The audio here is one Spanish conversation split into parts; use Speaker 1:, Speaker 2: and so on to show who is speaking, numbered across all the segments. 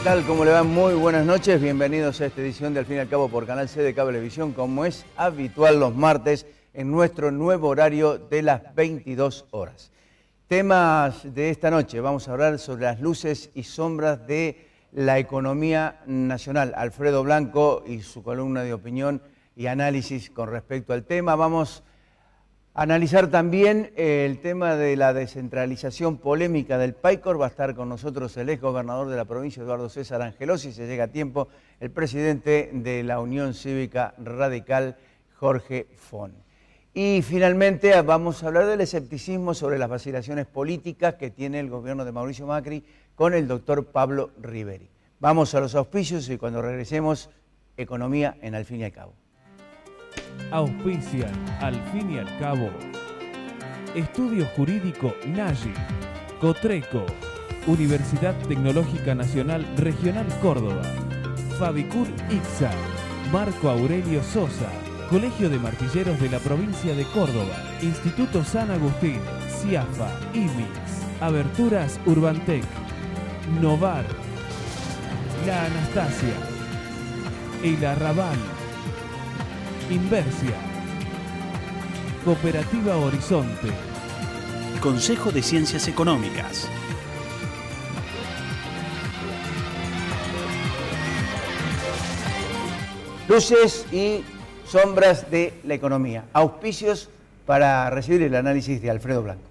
Speaker 1: tal? ¿Cómo le va? Muy buenas noches. Bienvenidos a esta edición de Al fin y al cabo por Canal C de Cablevisión, como es habitual los martes en nuestro nuevo horario de las 22 horas. Temas de esta noche. Vamos a hablar sobre las luces y sombras de la economía nacional. Alfredo Blanco y su columna de opinión y análisis con respecto al tema. Vamos a analizar también el tema de la descentralización polémica del PAICOR. Va a estar con nosotros el exgobernador de la provincia, Eduardo César Angelosi, si llega a tiempo, el presidente de la Unión Cívica Radical, Jorge Fon. Y finalmente vamos a hablar del escepticismo sobre las vacilaciones políticas que tiene el gobierno de Mauricio Macri con el doctor Pablo Riveri. Vamos a los auspicios y cuando regresemos, economía en Al fin y al cabo.
Speaker 2: Auspician Al fin y al cabo Estudio Jurídico Nagy, Cotreco, Universidad Tecnológica Nacional Regional Córdoba, Fabicur ICSA, Marco Aurelio Sosa, Colegio de Martilleros de la Provincia de Córdoba, Instituto San Agustín, CIAFA, IMIX, Aberturas Urbantec, Novar, La Anastasia, El Arrabal, Inversia, Cooperativa Horizonte,
Speaker 3: Consejo de Ciencias Económicas.
Speaker 1: Luces y sombras de la economía. Auspicios para recibir el análisis de Alfredo Blanco.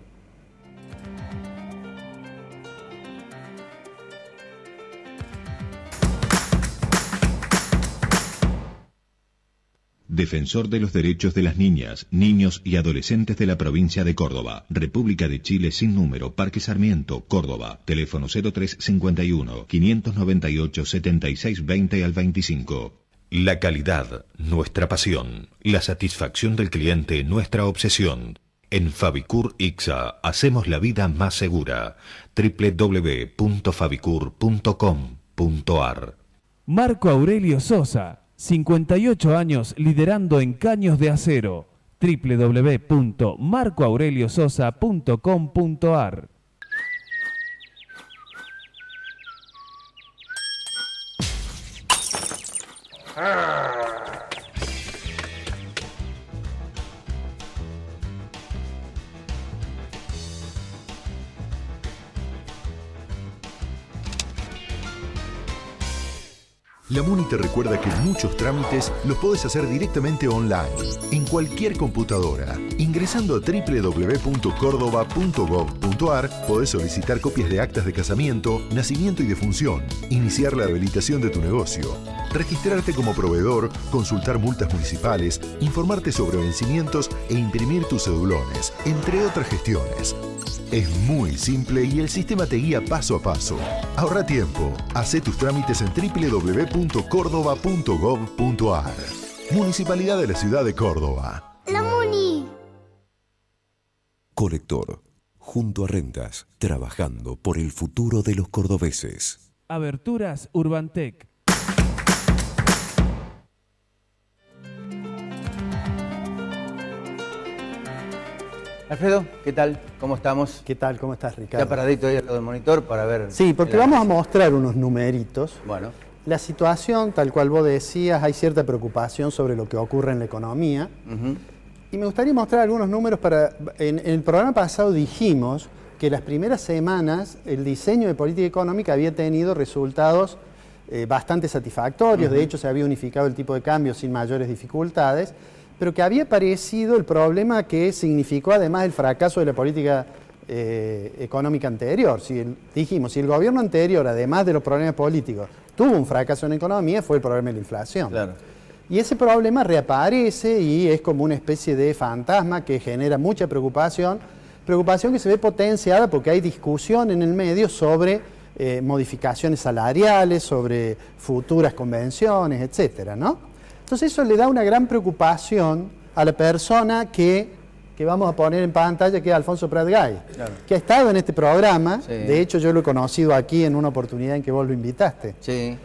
Speaker 4: Defensor de los derechos de las niñas, niños y adolescentes de la provincia de Córdoba, República de Chile sin número, Parque Sarmiento, Córdoba, teléfono 0351 598 7620 al 25. La calidad, nuestra pasión. La satisfacción del cliente, nuestra obsesión. En Fabicur ICSA hacemos la vida más segura. www.fabicur.com.ar.
Speaker 2: Marco Aurelio Sosa, 58 años liderando en caños de acero. www.marcoaureliososa.com.ar.
Speaker 5: La MUNI te recuerda que muchos trámites los podés hacer directamente online, en cualquier computadora. Ingresando a www.cordoba.gov.ar podés solicitar copias de actas de casamiento, nacimiento y defunción, iniciar la habilitación de tu negocio, registrarte como proveedor, consultar multas municipales, informarte sobre vencimientos e imprimir tus cedulones, entre otras gestiones. Es muy simple y el sistema te guía paso a paso. Ahorra tiempo. Hacé tus trámites en www.cordoba.gov.ar. Municipalidad de la Ciudad de Córdoba.
Speaker 6: ¡La MUNI!
Speaker 7: Colector. Junto a Rentas. Trabajando por el futuro de los cordobeses.
Speaker 2: Aberturas Urbantec.
Speaker 1: Alfredo, ¿qué tal? ¿Cómo estamos?
Speaker 8: ¿Qué tal? ¿Cómo estás, Ricardo?
Speaker 1: Ya paradito ahí al lado del monitor para ver...
Speaker 8: Sí, porque vamos a mostrar unos numeritos.
Speaker 1: Bueno.
Speaker 8: La situación, tal cual vos decías, hay cierta preocupación sobre lo que ocurre en la economía. Y me gustaría mostrar algunos números para... En el programa pasado dijimos que las primeras semanas el diseño de política económica había tenido resultados bastante satisfactorios. De hecho, se había unificado el tipo de cambio sin mayores dificultades, pero que había aparecido el problema que significó además el fracaso de la política económica anterior. Dijimos, si el gobierno anterior, además de los problemas políticos, tuvo un fracaso en la economía, fue el problema de la inflación.
Speaker 1: Claro.
Speaker 8: Y ese problema reaparece y es como una especie de fantasma que genera mucha preocupación que se ve potenciada porque hay discusión en el medio sobre modificaciones salariales, sobre futuras convenciones, etcétera, ¿no? Entonces eso le da una gran preocupación a la persona que vamos a poner en pantalla, que es Alfonso Pratgay, claro, que ha estado en este programa. Sí. De hecho, yo lo he conocido aquí en una oportunidad en que vos lo invitaste.
Speaker 1: Sí,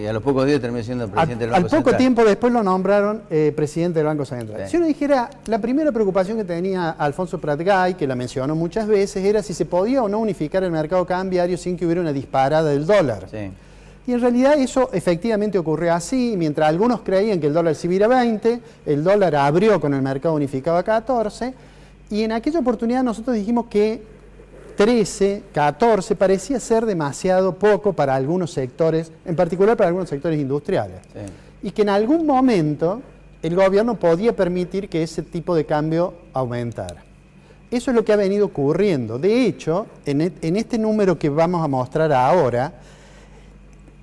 Speaker 1: a los pocos días terminó siendo presidente del Banco Central.
Speaker 8: Al poco tiempo después lo nombraron presidente del Banco Central. Sí. Si uno dijera, la primera preocupación que tenía Alfonso Pratgay, que la mencionó muchas veces, era si se podía o no unificar el mercado cambiario sin que hubiera una disparada del dólar. Sí. Y en realidad eso efectivamente ocurrió así, mientras algunos creían que el dólar se iba a ir a 20, el dólar abrió con el mercado unificado a 14, y en aquella oportunidad nosotros dijimos que 13, 14 parecía ser demasiado poco para algunos sectores, en particular para algunos sectores industriales. Sí. Y que en algún momento el gobierno podía permitir que ese tipo de cambio aumentara. Eso es lo que ha venido ocurriendo. De hecho, en este número que vamos a mostrar ahora,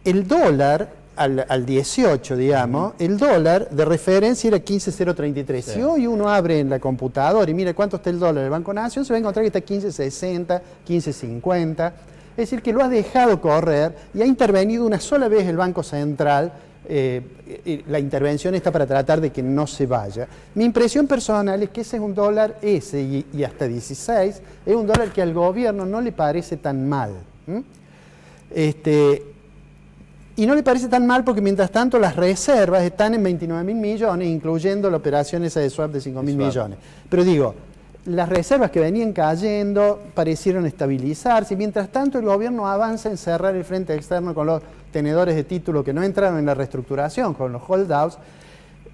Speaker 8: el dólar al 18, digamos, el dólar de referencia era 15.033. Sí. Si hoy uno abre en la computadora y mira cuánto está el dólar del Banco Nación, se va a encontrar que está 15.60, 15.50. Es decir, que lo ha dejado correr y ha intervenido una sola vez el Banco Central. La intervención está para tratar de que no se vaya. Mi impresión personal es que ese es un dólar, y hasta 16, es un dólar que al gobierno no le parece tan mal. Y no le parece tan mal porque mientras tanto las reservas están en 29.000 millones, incluyendo la operación esa de swap de 5.000 millones. Pero digo, las reservas que venían cayendo parecieron estabilizarse, y mientras tanto el gobierno avanza en cerrar el frente externo con los tenedores de título que no entraron en la reestructuración, con los holdouts.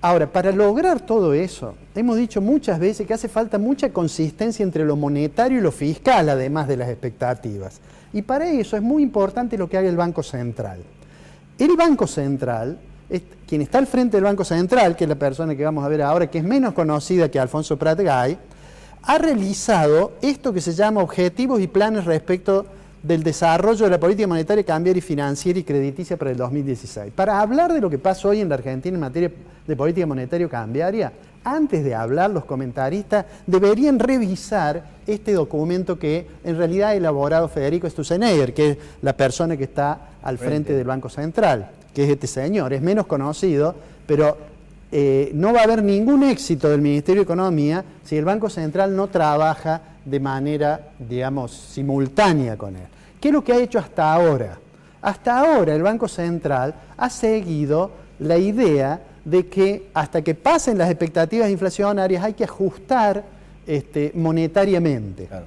Speaker 8: Ahora, para lograr todo eso, hemos dicho muchas veces que hace falta mucha consistencia entre lo monetario y lo fiscal, además de las expectativas. Y para eso es muy importante lo que haga el Banco Central. El Banco Central, quien está al frente del Banco Central, que es la persona que vamos a ver ahora, que es menos conocida que Alfonso Prat Gay, ha realizado esto que se llama objetivos y planes respecto del desarrollo de la política monetaria, cambiaria y financiera y crediticia para el 2016. Para hablar de lo que pasa hoy en la Argentina en materia de política monetaria o cambiaria, antes de hablar los comentaristas deberían revisar este documento que en realidad ha elaborado Federico Sturzenegger, que es la persona que está al frente del Banco Central, que es este señor. Es menos conocido, pero no va a haber ningún éxito del Ministerio de Economía si el Banco Central no trabaja de manera, digamos, simultánea con él. ¿Qué es lo que ha hecho hasta ahora? Hasta ahora el Banco Central ha seguido la idea de que hasta que pasen las expectativas inflacionarias hay que ajustar monetariamente. Claro.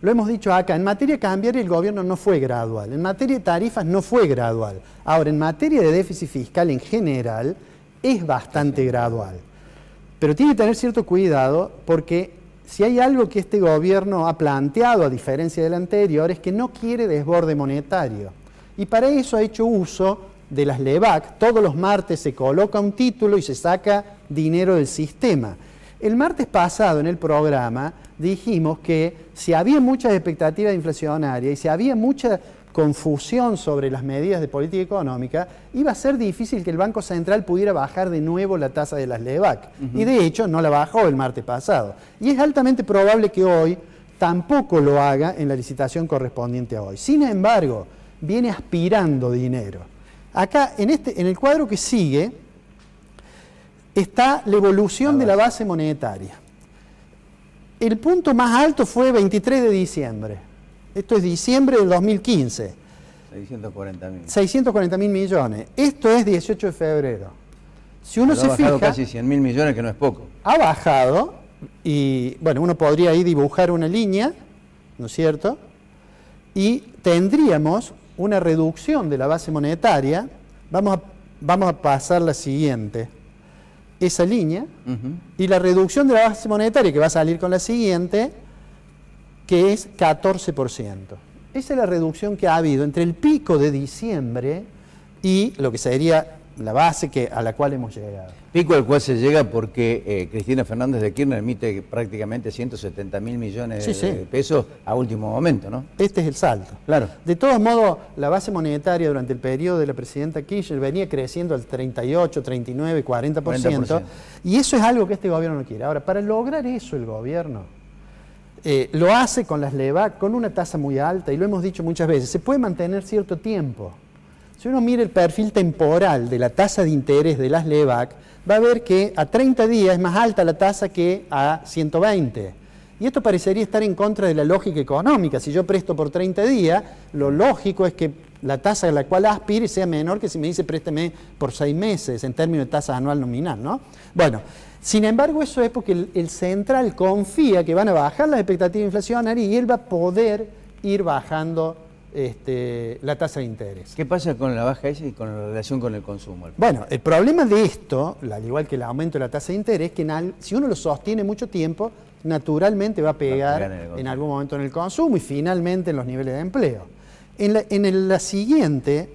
Speaker 8: Lo hemos dicho acá, en materia cambiaria el gobierno no fue gradual, en materia de tarifas no fue gradual. Ahora, en materia de déficit fiscal en general es bastante gradual. Pero tiene que tener cierto cuidado porque si hay algo que este gobierno ha planteado, a diferencia del anterior, es que no quiere desborde monetario. Y para eso ha hecho uso de las LEVAC. Todos los martes se coloca un título y se saca dinero del sistema. El martes pasado en el programa dijimos que si había muchas expectativas inflacionarias y si había mucha confusión sobre las medidas de política económica, iba a ser difícil que el Banco Central pudiera bajar de nuevo la tasa de las LEVAC. Y de hecho no la bajó el martes pasado. Y es altamente probable que hoy tampoco lo haga en la licitación correspondiente a hoy. Sin embargo, viene aspirando dinero. Acá, en el cuadro que sigue, está la evolución de la base monetaria. El punto más alto fue 23 de diciembre. Esto es diciembre del 2015.
Speaker 1: 640.000.
Speaker 8: 640.000 millones. Esto es 18 de febrero. Si uno se fija,
Speaker 1: ha bajado casi 100.000 millones, que no es poco.
Speaker 8: Ha bajado y, bueno, uno podría ahí dibujar una línea, ¿no es cierto? Y tendríamos una reducción de la base monetaria. Vamos a pasar la siguiente. Esa línea, y la reducción de la base monetaria que va a salir con la siguiente, que es 14%. Esa es la reducción que ha habido entre el pico de diciembre y lo que sería la base a la cual hemos llegado.
Speaker 1: Pico al cual se llega porque Cristina Fernández de Kirchner emite prácticamente 170.000 millones de pesos a último momento, ¿no?
Speaker 8: Este es el salto.
Speaker 1: Claro.
Speaker 8: De todos modos, la base monetaria durante el periodo de la presidenta Kirchner venía creciendo al 38, 39, 40%, y eso es algo que este gobierno no quiere. Ahora, para lograr eso el gobierno lo hace con las LEVAC, con una tasa muy alta, y lo hemos dicho muchas veces, se puede mantener cierto tiempo. Si uno mira el perfil temporal de la tasa de interés de las LEVAC, va a ver que a 30 días es más alta la tasa que a 120. Y esto parecería estar en contra de la lógica económica. Si yo presto por 30 días, lo lógico es que la tasa a la cual aspire sea menor que si me dice présteme por 6 meses, en términos de tasa anual nominal, ¿no? Bueno, sin embargo, eso es porque el central confía que van a bajar las expectativas inflacionarias y él va a poder ir bajando la tasa de interés.
Speaker 1: ¿Qué pasa con la baja esa y con la relación con el consumo?
Speaker 8: Bueno, el problema de esto, al igual que el aumento de la tasa de interés, es que si uno lo sostiene mucho tiempo, naturalmente va a pegar en algún momento en el consumo y finalmente en los niveles de empleo. En la siguiente,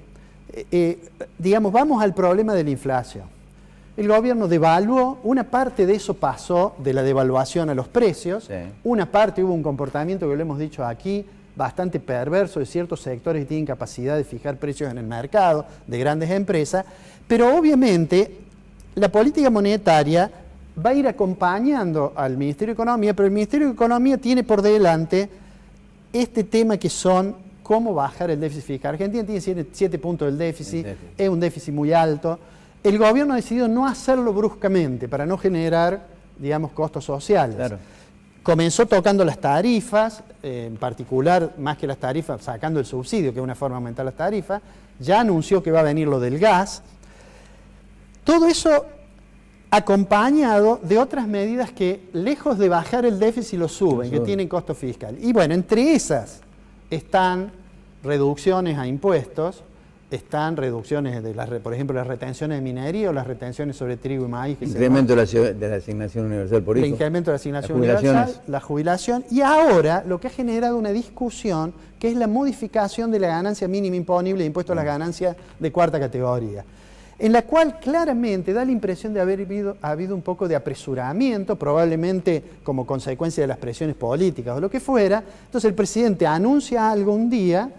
Speaker 8: digamos, vamos al problema de la inflación. El gobierno devaluó, una parte de eso pasó de la devaluación a los precios, sí. Una parte hubo un comportamiento, que lo hemos dicho aquí, bastante perverso de ciertos sectores que tienen capacidad de fijar precios en el mercado, de grandes empresas, pero obviamente la política monetaria va a ir acompañando al Ministerio de Economía, pero el Ministerio de Economía tiene por delante este tema que son cómo bajar el déficit fiscal. Argentina tiene 7 puntos del déficit, es un déficit muy alto. El gobierno ha decidido no hacerlo bruscamente para no generar, digamos, costos sociales. Claro. Comenzó tocando las tarifas, en particular, más que las tarifas, sacando el subsidio, que es una forma de aumentar las tarifas. Ya anunció que va a venir lo del gas. Todo eso acompañado de otras medidas que, lejos de bajar el déficit, lo suben, que tienen costo fiscal. Y bueno, entre esas están reducciones a impuestos, están reducciones de por ejemplo, las retenciones de minería o las retenciones sobre trigo y maíz.
Speaker 1: Incremento de la asignación universal por hijo.
Speaker 8: El incremento de la asignación universal, la jubilación. Y ahora lo que ha generado una discusión que es la modificación de la ganancia mínima imponible de impuesto a las ganancias de cuarta categoría, en la cual claramente da la impresión de haber habido un poco de apresuramiento, probablemente como consecuencia de las presiones políticas o lo que fuera. Entonces el presidente anuncia algo un día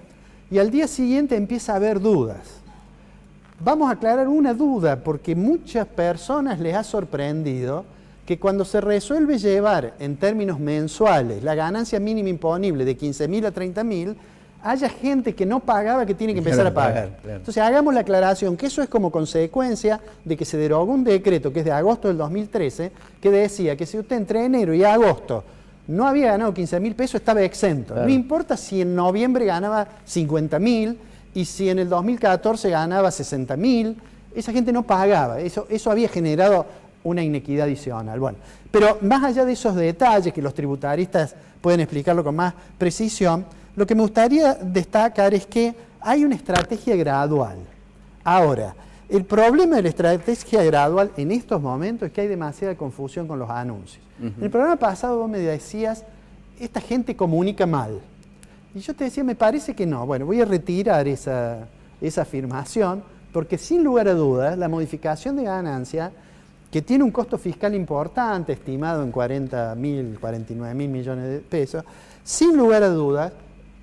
Speaker 8: y al día siguiente empieza a haber dudas. Vamos a aclarar una duda, porque muchas personas les ha sorprendido que cuando se resuelve llevar en términos mensuales la ganancia mínima imponible de 15.000 a 30.000, haya gente que no pagaba que tiene que empezar a pagar. Claro. Entonces hagamos la aclaración que eso es como consecuencia de que se derogó un decreto que es de agosto del 2013 que decía que si usted entre enero y agosto no había ganado 15.000 pesos, estaba exento. Claro. No importa si en noviembre ganaba 50.000 y si en el 2014 ganaba 60.000, esa gente no pagaba. Eso había generado una inequidad adicional. Bueno, pero más allá de esos detalles que los tributaristas pueden explicarlo con más precisión, lo que me gustaría destacar es que hay una estrategia gradual. Ahora, el problema de la estrategia gradual en estos momentos es que hay demasiada confusión con los anuncios. En el programa pasado vos me decías, esta gente comunica mal. Y yo te decía, me parece que no. Bueno, voy a retirar esa afirmación, porque sin lugar a dudas, la modificación de ganancia, que tiene un costo fiscal importante, estimado en 49.000 millones de pesos, sin lugar a dudas,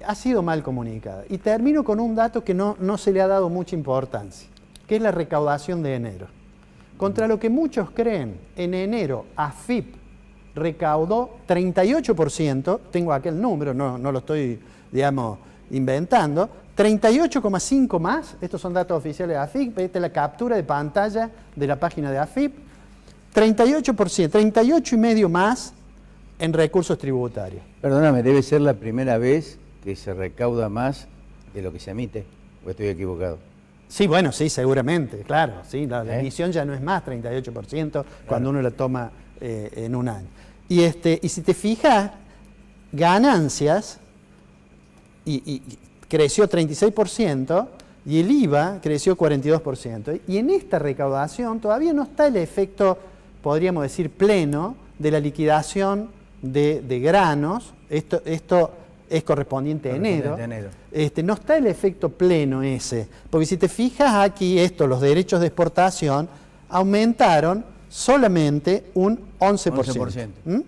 Speaker 8: ha sido mal comunicada. Y termino con un dato que no se le ha dado mucha importancia, que es la recaudación de enero. Contra lo que muchos creen, en enero AFIP recaudó 38%, tengo aquel número, no lo estoy, digamos, inventando, 38,5 más, estos son datos oficiales de AFIP, esta es la captura de pantalla de la página de AFIP, 38%, 38,5 más en recursos tributarios.
Speaker 1: Perdóname, debe ser la primera vez que se recauda más de lo que se emite, o estoy equivocado.
Speaker 8: Sí, bueno, sí, seguramente, claro, sí, la emisión ya no es más 38% cuando uno la toma en un año. Y si te fijas, ganancias y creció 36% y el IVA creció 42%. Y en esta recaudación todavía no está el efecto, podríamos decir, pleno de la liquidación de granos. Esto es correspondiente a enero. No está el efecto pleno ese. Porque si te fijas aquí, los derechos de exportación aumentaron solamente un 11%. ¿Mm?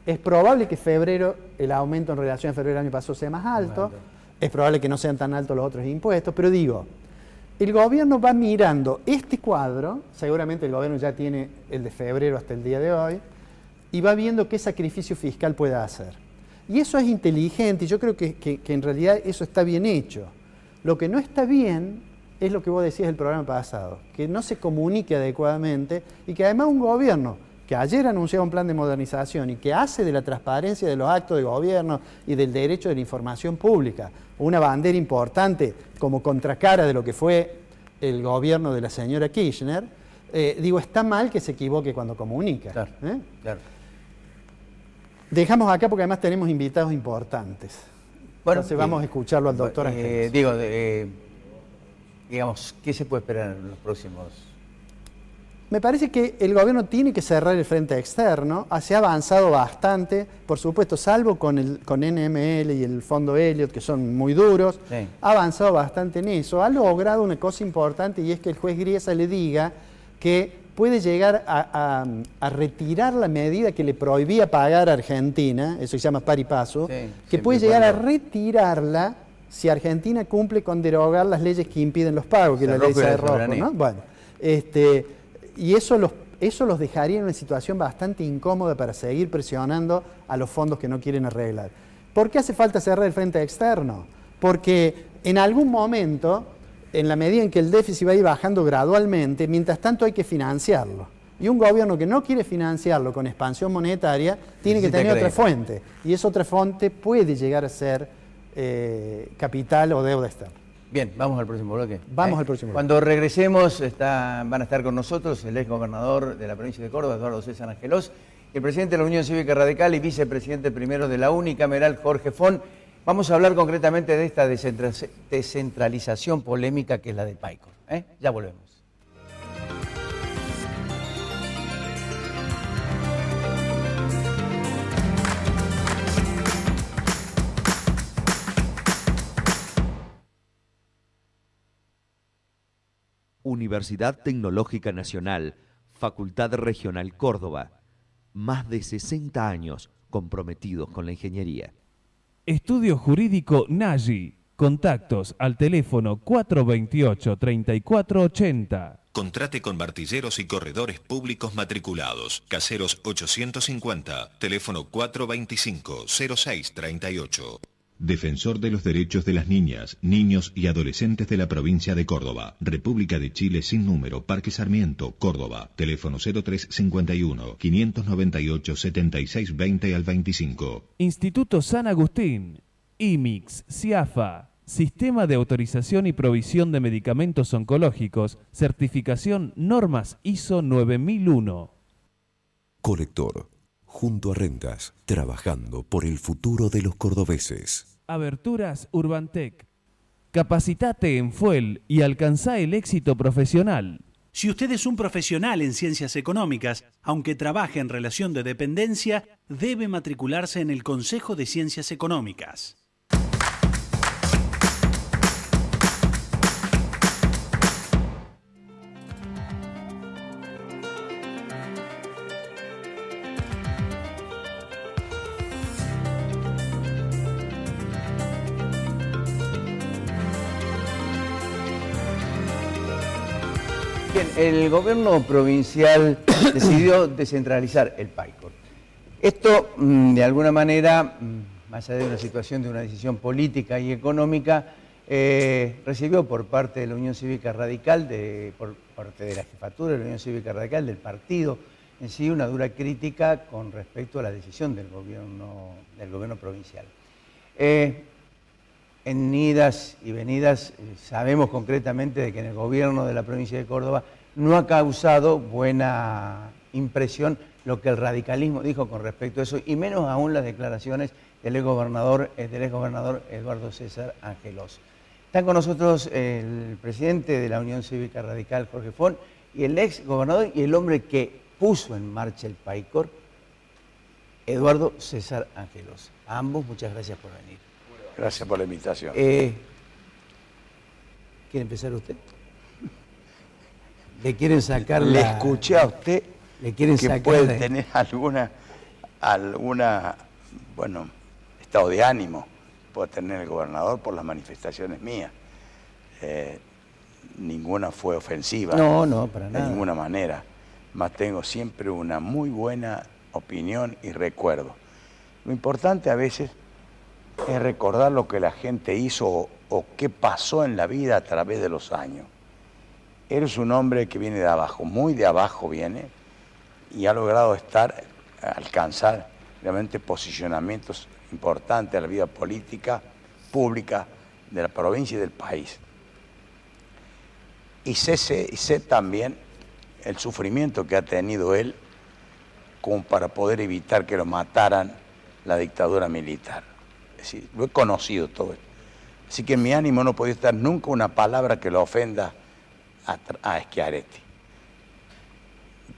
Speaker 8: Es probable que febrero, el aumento en relación a febrero del año pasado sea más alto. Es probable que no sean tan altos los otros impuestos. Pero digo, el gobierno va mirando este cuadro, seguramente el gobierno ya tiene el de febrero hasta el día de hoy, y va viendo qué sacrificio fiscal puede hacer. Y eso es inteligente, y yo creo que en realidad eso está bien hecho. Lo que no está bien es lo que vos decías el programa pasado, que no se comunique adecuadamente y que además un gobierno que ayer anunció un plan de modernización y que hace de la transparencia de los actos de gobierno y del derecho de la información pública una bandera importante como contracara de lo que fue el gobierno de la señora Kirchner, está mal que se equivoque cuando comunica.
Speaker 1: Claro, claro.
Speaker 8: Dejamos acá porque además tenemos invitados importantes.
Speaker 1: Bueno,
Speaker 8: entonces vamos a escucharlo al doctor Ángeles.
Speaker 1: Digamos, ¿qué se puede esperar en los próximos?
Speaker 8: Me parece que el gobierno tiene que cerrar el frente externo. Se ha avanzado bastante, por supuesto, salvo con NML y el Fondo Elliott, que son muy duros.
Speaker 1: Sí.
Speaker 8: Ha avanzado bastante en eso. Ha logrado una cosa importante, y es que el juez Griesa le diga que puede llegar a retirar la medida que le prohibía pagar a Argentina, eso se llama par y paso, que puede llegar a retirarla si Argentina cumple con derogar las leyes que impiden los pagos, que es la ley Cerrojo, ¿no? Bueno, y eso los dejaría en una situación bastante incómoda para seguir presionando a los fondos que no quieren arreglar. ¿Por qué hace falta cerrar el frente externo? Porque en algún momento, en la medida en que el déficit va a ir bajando gradualmente, mientras tanto hay que financiarlo. Y un gobierno que no quiere financiarlo con expansión monetaria tiene que tener otra fuente. Y esa otra fuente puede llegar a ser capital o deuda externa.
Speaker 1: Bien, vamos al próximo bloque.
Speaker 8: Vamos al próximo bloque.
Speaker 1: Cuando regresemos van a estar con nosotros el ex gobernador de la provincia de Córdoba, Eduardo César Angelós, el presidente de la Unión Cívica Radical y vicepresidente primero de la unicameral, Jorge Font. Vamos a hablar concretamente de esta descentralización polémica que es la de Paicor. Ya volvemos.
Speaker 6: Universidad Tecnológica Nacional, Facultad Regional Córdoba. Más de 60 años comprometidos con la ingeniería.
Speaker 2: Estudio Jurídico Nagy. Contactos al teléfono 428-3480.
Speaker 4: Contrate con martilleros y corredores públicos matriculados. Caseros 850, teléfono 425-0638. Defensor de los derechos de las niñas, niños y adolescentes de la provincia de Córdoba. República de Chile sin número, Parque Sarmiento, Córdoba. Teléfono 0351-598-7620 al 25.
Speaker 2: Instituto San Agustín. IMIX, CIAFA. Sistema de Autorización y Provisión de Medicamentos Oncológicos. Certificación Normas ISO 9001.
Speaker 7: Colector. Junto a Rentas. Trabajando por el futuro de los cordobeses.
Speaker 2: Aberturas Urbantec. Capacitate en Fuel y alcanzá el éxito profesional.
Speaker 3: Si usted es un profesional en ciencias económicas, aunque trabaje en relación de dependencia, debe matricularse en el Consejo de Ciencias Económicas.
Speaker 1: Bien, el gobierno provincial decidió descentralizar el Paicor. Esto, de alguna manera, más allá de una situación de una decisión política y económica, recibió por parte de la Unión Cívica Radical, por parte de la jefatura de la Unión Cívica Radical, del partido en sí, una dura crítica con respecto a la decisión del gobierno provincial. En idas y venidas sabemos concretamente de que en el gobierno de la provincia de Córdoba no ha causado buena impresión lo que el radicalismo dijo con respecto a eso, y menos aún las declaraciones del exgobernador Eduardo César Angelós. Están con nosotros el presidente de la Unión Cívica Radical, Jorge Font, y el exgobernador y el hombre que puso en marcha el Paicor, Eduardo César Angelós. A ambos, muchas gracias por venir.
Speaker 9: Gracias por la invitación.
Speaker 1: ¿Quiere empezar usted? ¿Le quieren sacar
Speaker 9: Le escuché a usted
Speaker 1: ¿le quieren
Speaker 9: que
Speaker 1: sacar
Speaker 9: puede tener alguna, bueno, estado de ánimo, puede tener el gobernador por las manifestaciones mías. Ninguna fue ofensiva.
Speaker 1: No, para nada.
Speaker 9: De ninguna manera. Más tengo siempre una muy buena opinión y recuerdo. Lo importante a veces es recordar lo que la gente hizo o qué pasó en la vida a través de los años. Él es un hombre que viene de abajo, muy de abajo viene, y ha logrado alcanzar realmente posicionamientos importantes en la vida política, pública de la provincia y del país. Y sé también el sufrimiento que ha tenido él como para poder evitar que lo mataran la dictadura militar. decir, lo he conocido todo esto. Así que en mi ánimo no podía estar nunca una palabra que lo ofenda a Schiaretti.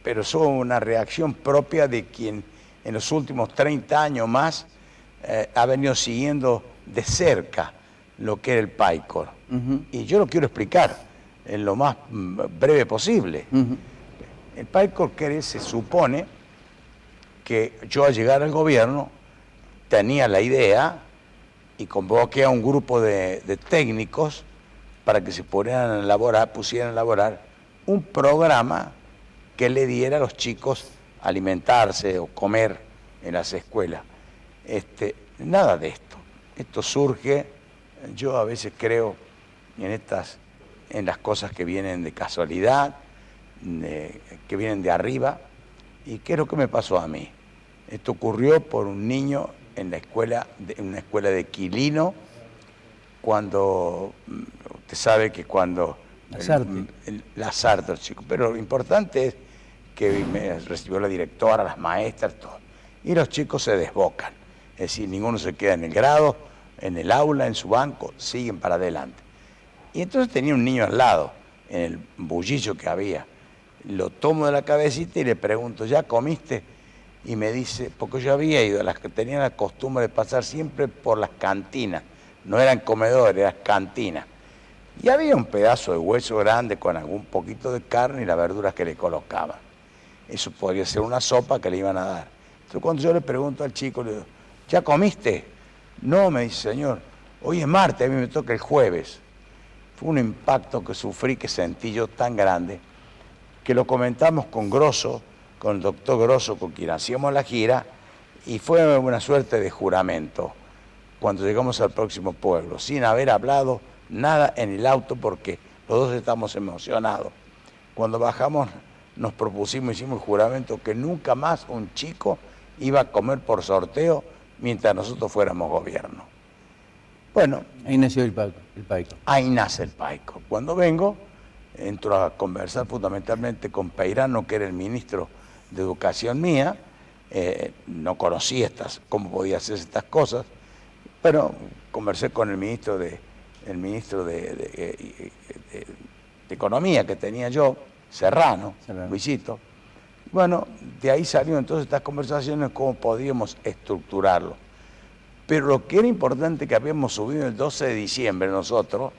Speaker 9: Pero es una reacción propia de quien en los últimos 30 años más ha venido siguiendo de cerca lo que era el PAICOR. Y yo lo quiero explicar en lo más breve posible. El PAICOR se supone que yo al llegar al gobierno tenía la idea y convoqué a un grupo de técnicos para que se pusieran a elaborar un programa que le diera a los chicos alimentarse o comer en las escuelas. Nada de esto. Esto surge, yo a veces creo en las cosas que vienen de casualidad, que vienen de arriba. ¿Y qué es lo que me pasó a mí? Esto ocurrió por un niño en una escuela de Quilino, cuando, usted sabe que cuando... Lasarte, chico. Pero lo importante es que me recibió la directora, las maestras, todo. Y los chicos se desbocan. Es decir, ninguno se queda en el grado, en el aula, en su banco, siguen para adelante. Y entonces tenía un niño al lado, en el bullicio que había. Lo tomo de la cabecita y le pregunto, ¿ya comiste? Y me dice, porque yo había ido a las que tenían la costumbre de pasar siempre por las cantinas. No eran comedores, eran cantinas. Y había un pedazo de hueso grande con algún poquito de carne y las verduras que le colocaban. Eso podría ser una sopa que le iban a dar. Entonces cuando yo le pregunto al chico, le digo, ¿ya comiste? No, me dice, señor, hoy es martes, a mí me toca el jueves. Fue un impacto que sufrí, que sentí yo tan grande, que lo comentamos con Grosso, con el doctor Grosso, con quien hacíamos la gira, y fue una suerte de juramento cuando llegamos al próximo pueblo, sin haber hablado nada en el auto porque los dos estamos emocionados. Cuando bajamos nos propusimos, hicimos el juramento que nunca más un chico iba a comer por sorteo mientras nosotros fuéramos gobierno. Bueno.
Speaker 1: Ahí nació el PAICOR.
Speaker 9: Ahí nace el PAICOR. Cuando vengo, entro a conversar fundamentalmente con Peirano, que era el ministro de Educación mía. No conocía cómo podía hacer estas cosas, pero conversé con el ministro de Economía que tenía yo, Serrano. Luisito. Bueno, de ahí salió entonces estas conversaciones, cómo podíamos estructurarlo. Pero lo que era importante, que habíamos subido el 12 de diciembre nosotros,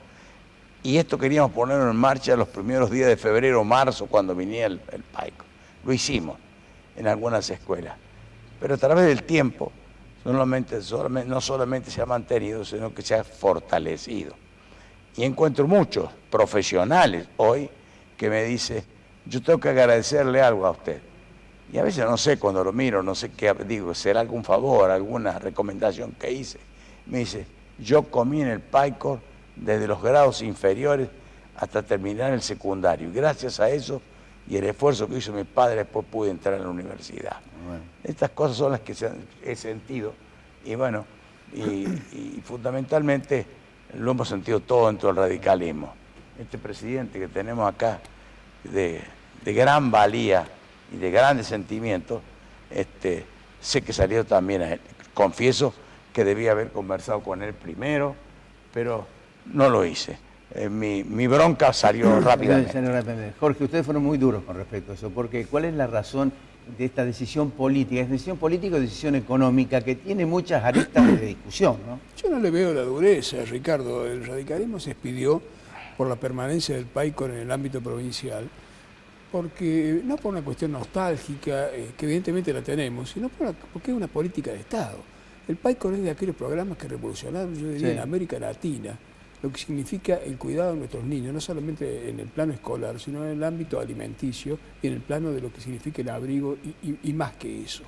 Speaker 9: y esto queríamos ponerlo en marcha los primeros días de febrero o marzo, cuando venía el PAICOR. Lo hicimos en algunas escuelas. Pero a través del tiempo, no solamente se ha mantenido, sino que se ha fortalecido. Y encuentro muchos profesionales hoy que me dicen, yo tengo que agradecerle algo a usted. Y a veces no sé, cuando lo miro, no sé qué digo, será algún favor, alguna recomendación que hice. Me dice, yo comí en el PAICOR desde los grados inferiores hasta terminar el secundario. Y gracias a eso y el esfuerzo que hizo mi padre, después pude entrar a la universidad. Bueno. Estas cosas son las que he sentido. Y bueno, y fundamentalmente lo hemos sentido todo dentro del radicalismo. Este presidente que tenemos acá, de gran valía y de grandes sentimientos, sé que salió también a él. Confieso que debía haber conversado con él primero, pero no lo hice. Mi bronca salió rápidamente.
Speaker 1: Jorge, ustedes fueron muy duros con respecto a eso, porque ¿cuál es la razón de esta decisión política? ¿Es decisión política o decisión económica que tiene muchas aristas de discusión, ¿no?
Speaker 10: Yo no le veo la dureza, Ricardo. El radicalismo se expidió por la permanencia del PAICOR en el ámbito provincial, porque no por una cuestión nostálgica, que evidentemente la tenemos, sino porque es una política de Estado. El PAICOR es de aquellos programas que revolucionaron, yo diría, en América Latina, lo que significa el cuidado de nuestros niños, no solamente en el plano escolar, sino en el ámbito alimenticio y en el plano de lo que significa el abrigo y más que eso.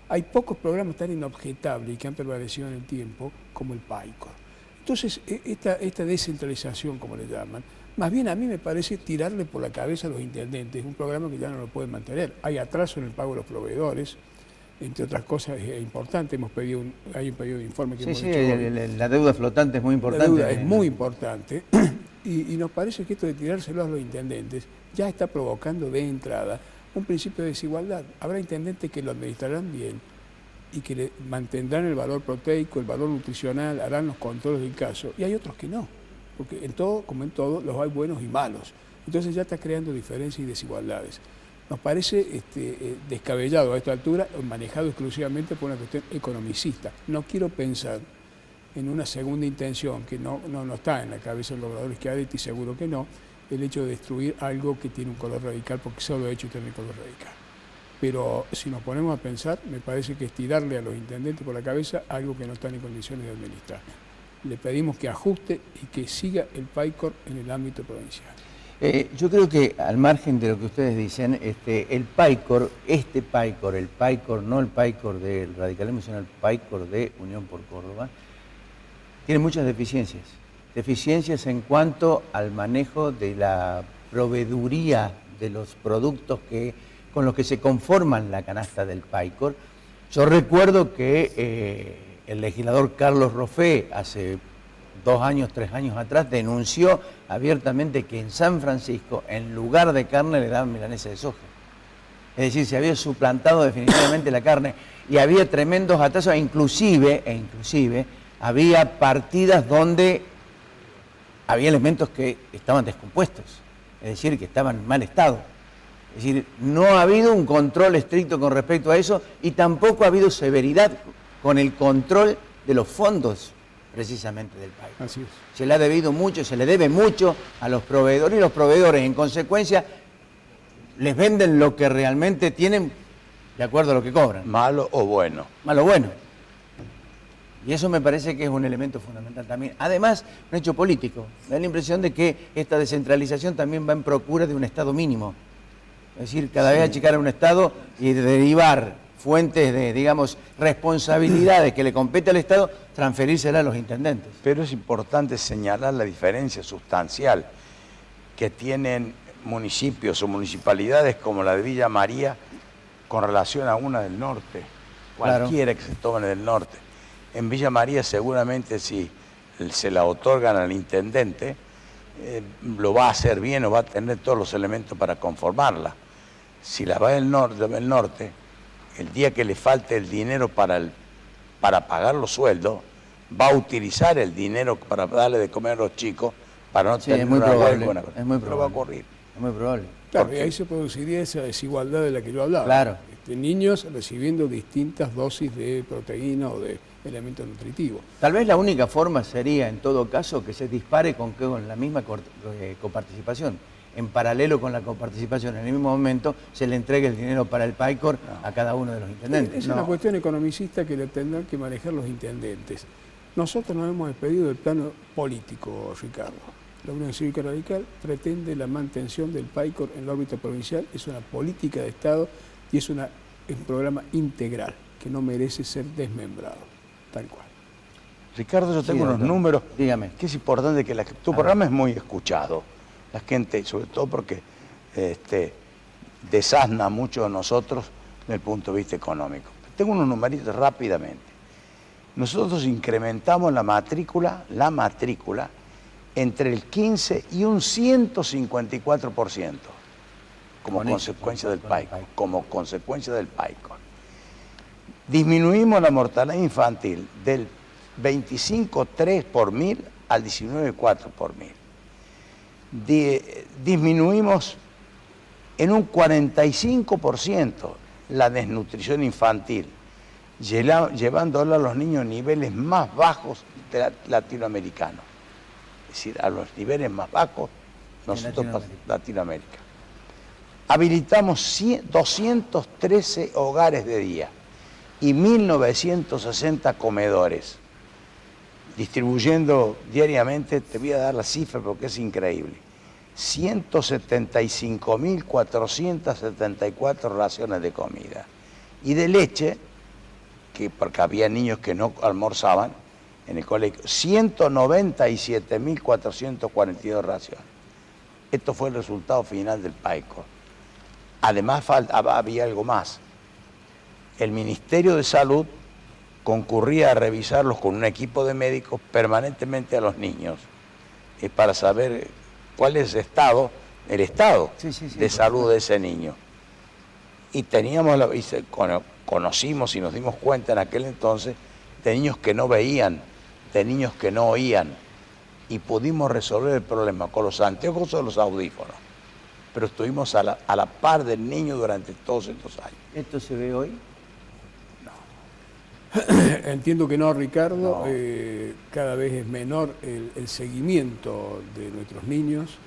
Speaker 10: Hay pocos programas tan inobjetables y que han permanecido en el tiempo como el PAICOR. Entonces, esta descentralización, como le llaman, más bien a mí me parece tirarle por la cabeza a los intendentes, un programa que ya no lo pueden mantener. Hay atraso en el pago de los proveedores, entre otras cosas es importante, hay un pedido de informe que hemos hecho.
Speaker 1: La deuda flotante es muy importante.
Speaker 10: La deuda es muy importante y nos parece que esto de tirárselo a los intendentes ya está provocando de entrada un principio de desigualdad. Habrá intendentes que lo administrarán bien y que le mantendrán el valor proteico, el valor nutricional, harán los controles del caso, y hay otros que no, porque en todo, como en todo, los hay buenos y malos. Entonces ya está creando diferencias y desigualdades. Nos parece descabellado a esta altura, manejado exclusivamente por una cuestión economicista. No quiero pensar en una segunda intención, que no está en la cabeza del gobernador Schiaretti, seguro que no, el hecho de destruir algo que tiene un color radical, porque solo ha hecho tener color radical. Pero si nos ponemos a pensar, me parece que es tirarle a los intendentes por la cabeza algo que no están en condiciones de administrar. Le pedimos que ajuste y que siga el PAICOR en el ámbito provincial.
Speaker 1: Yo creo que al margen de lo que ustedes dicen, el PAICOR, el PAICOR, no el PAICOR del radicalismo, sino el PAICOR de Unión por Córdoba, tiene muchas deficiencias. Deficiencias en cuanto al manejo de la proveeduría de los productos con los que se conforman la canasta del PAICOR. Yo recuerdo que el legislador Carlos Roffé, hace 2 años, 3 años atrás, denunció abiertamente que en San Francisco, en lugar de carne, le daban milanesa de soja. Es decir, se había suplantado definitivamente la carne y había tremendos atrasos, e inclusive había partidas donde había elementos que estaban descompuestos, es decir, que estaban en mal estado. Es decir, no ha habido un control estricto con respecto a eso y tampoco ha habido severidad con el control de los fondos precisamente del país.
Speaker 10: Así es.
Speaker 1: Se le ha debido mucho, se le debe mucho a los proveedores y los proveedores en consecuencia les venden lo que realmente tienen de acuerdo a lo que cobran.
Speaker 9: Malo o bueno.
Speaker 1: Malo o bueno. Y eso me parece que es un elemento fundamental también. Además, un hecho político. Me da la impresión de que esta descentralización también va en procura de un Estado mínimo. Es decir, cada vez achicar a un Estado y derivar fuentes de, digamos, responsabilidades que le compete al Estado, transferírselas a los intendentes.
Speaker 9: Pero es importante señalar la diferencia sustancial que tienen municipios o municipalidades como la de Villa María con relación a una del norte, cualquiera que se tome del norte. En Villa María seguramente si se la otorgan al intendente, lo va a hacer bien o va a tener todos los elementos para conformarla. Si la va del norte, el día que le falte el dinero para pagar los sueldos, va a utilizar el dinero para darle de comer a los chicos para no tener una huelga.
Speaker 1: Es muy probable.
Speaker 9: Va a ocurrir.
Speaker 1: Es muy probable.
Speaker 10: Claro, y ahí se produciría esa desigualdad de la que yo hablaba.
Speaker 1: Claro.
Speaker 10: Niños recibiendo distintas dosis de proteína o de elementos nutritivos.
Speaker 1: Tal vez la única forma sería, en todo caso, que se dispare con la misma coparticipación. En paralelo con la coparticipación, en el mismo momento, se le entregue el dinero para el PAICOR a cada uno de los intendentes.
Speaker 10: Es una cuestión economicista que le tendrán que manejar los intendentes. Nosotros nos hemos despedido del plano político, Ricardo. La Unión Cívica Radical pretende la mantención del PAICOR en el ámbito provincial, es una política de Estado y es un programa integral que no merece ser desmembrado, tal cual.
Speaker 9: Ricardo, yo tengo unos números.
Speaker 1: Dígame.
Speaker 9: Que es importante que tu programa es muy escuchado. La gente, sobre todo porque desasna mucho de nosotros desde el punto de vista económico. Tengo unos numeritos rápidamente. Nosotros incrementamos la matrícula entre el 15 y un 154%. Como consecuencia del PAICOR. Disminuimos la mortalidad infantil del 25,3 por 1000 al 19,4 por 1000. Disminuimos en un 45% la desnutrición infantil, llevándola a los niños a niveles más bajos latinoamericanos. Es decir, a los niveles más bajos nosotros Latinoamérica. Habilitamos 213 hogares de día y 1.960 comedores, distribuyendo diariamente, te voy a dar la cifra porque es increíble, 175.474 raciones de comida y de leche, porque había niños que no almorzaban en el colegio, 197.442 raciones. Esto fue el resultado final del PAICOR. Además había algo más. El Ministerio de Salud concurría a revisarlos con un equipo de médicos permanentemente a los niños para saber cuál es el estado de salud de ese niño. Y teníamos, conocimos y nos dimos cuenta en aquel entonces de niños que no veían, de niños que no oían, y pudimos resolver el problema con los anteojos o los audífonos. Pero estuvimos a la par del niño durante todos estos años.
Speaker 1: ¿Esto se ve hoy?
Speaker 10: Entiendo que no, Ricardo. No. Cada vez es menor el seguimiento de nuestros niños,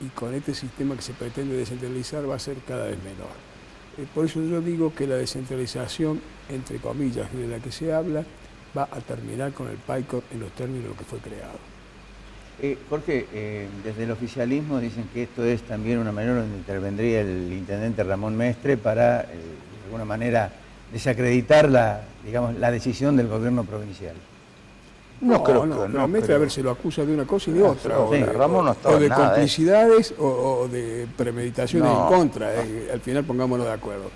Speaker 10: y con este sistema que se pretende descentralizar va a ser cada vez menor. Por eso yo digo que la descentralización, entre comillas, de la que se habla, va a terminar con el PAICOR en los términos de lo que fue creado.
Speaker 1: Jorge, desde el oficialismo dicen que esto es también una manera donde intervendría el intendente Ramón Mestre para, de alguna manera, desacreditar la decisión del gobierno provincial.
Speaker 10: No, Mestre, a ver, se lo acusa de una cosa y de otra.
Speaker 9: Ramón no estaba
Speaker 10: o de
Speaker 9: nada,
Speaker 10: complicidades o de premeditaciones en contra. Al final pongámonos de acuerdo.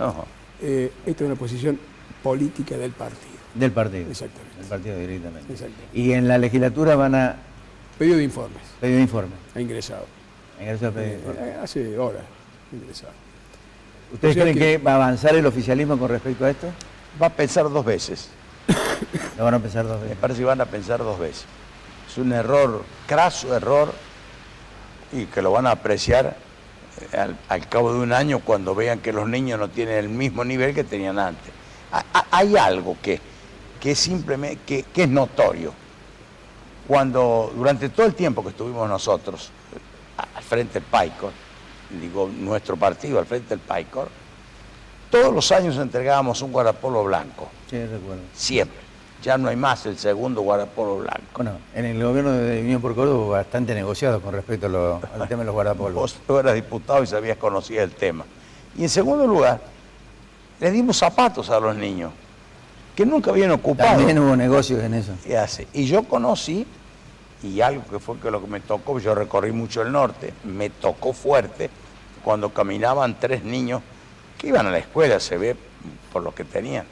Speaker 10: Esta es una posición política del partido.
Speaker 1: Del partido.
Speaker 10: Exactamente.
Speaker 1: Del partido directamente.
Speaker 10: Exactamente.
Speaker 1: Y en la legislatura van a...
Speaker 10: Pedido de informes.
Speaker 1: Pedido de informe.
Speaker 10: Ha ingresado.
Speaker 1: Ingresó el pedido de informe.
Speaker 10: Hace horas ingresado.
Speaker 1: ¿Ustedes creen que va a avanzar el oficialismo con respecto a esto?
Speaker 9: Va a pensar dos veces.
Speaker 1: Lo van a pensar dos veces.
Speaker 9: Me parece que van a pensar dos veces. Es un error, craso error, y que lo van a apreciar al cabo de un año cuando vean que los niños no tienen el mismo nivel que tenían antes. Hay algo que es simplemente, que es notorio. Cuando durante todo el tiempo que estuvimos nosotros al frente del PAICOR, digo nuestro partido al frente del PAICOR, todos los años entregábamos un guardapolvo blanco.
Speaker 1: Sí, recuerdo.
Speaker 9: Siempre. Ya no hay más el segundo guardapolvo blanco.
Speaker 1: Bueno, en el gobierno de Unión por Córdoba hubo bastante negociado con respecto al tema de los guardapolvos.
Speaker 9: Vos eras diputado y sabías, conocías el tema. Y en segundo lugar, le dimos zapatos a los niños, que nunca habían ocupado.
Speaker 1: También hubo negocios en eso.
Speaker 9: Y yo conocí, y algo que fue lo que me tocó, yo recorrí mucho el norte, me tocó fuerte cuando caminaban 3 niños que iban a la escuela, se ve por lo que tenían.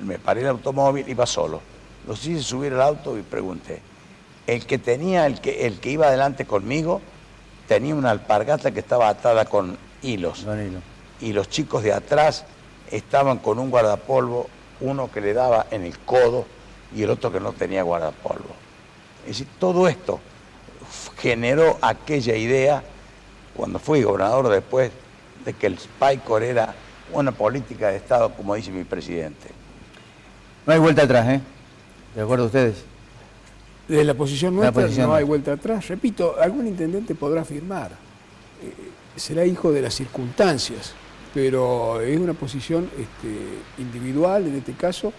Speaker 9: Me paré el automóvil, iba solo. Los hice subir al auto y pregunté. El que iba adelante conmigo tenía una alpargata que estaba atada con hilos. Y los chicos de atrás estaban con un guardapolvo, uno que le daba en el codo y el otro que no tenía guardapolvo. Es decir, todo esto generó aquella idea, cuando fui gobernador después, de que el PAICOR era una política de Estado, como dice mi presidente.
Speaker 1: No hay vuelta atrás, ¿eh? ¿De acuerdo ustedes?
Speaker 10: De la posición nuestra no hay vuelta atrás. Repito, algún intendente podrá afirmar. Será hijo de las circunstancias, pero es una posición individual en este caso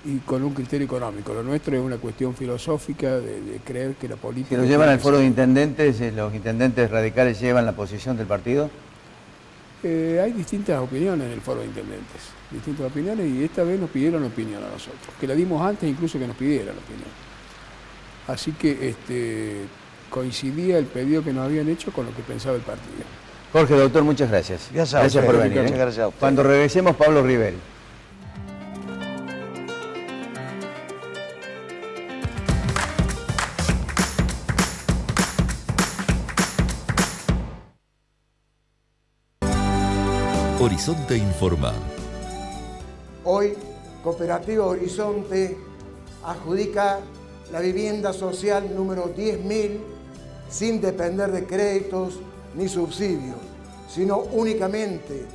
Speaker 10: y con un criterio económico. Lo nuestro es una cuestión filosófica de creer que la política...
Speaker 1: ¿Que lo llevan al foro de intendentes, los intendentes radicales llevan la posición del partido?
Speaker 10: Hay distintas opiniones en el foro de intendentes, distintas opiniones, y esta vez nos pidieron opinión a nosotros, que la dimos antes incluso que nos pidieran opinión. Así que coincidía el pedido que nos habían hecho con lo que pensaba el partido.
Speaker 1: Jorge, doctor, muchas gracias.
Speaker 9: Gracias
Speaker 1: por venir.
Speaker 9: Muchas gracias a usted.
Speaker 1: Cuando regresemos, Pablo Ribel.
Speaker 7: Horizonte informa.
Speaker 11: Hoy, Cooperativa Horizonte adjudica la vivienda social número 10.000 sin depender de créditos ni subsidios, sino únicamente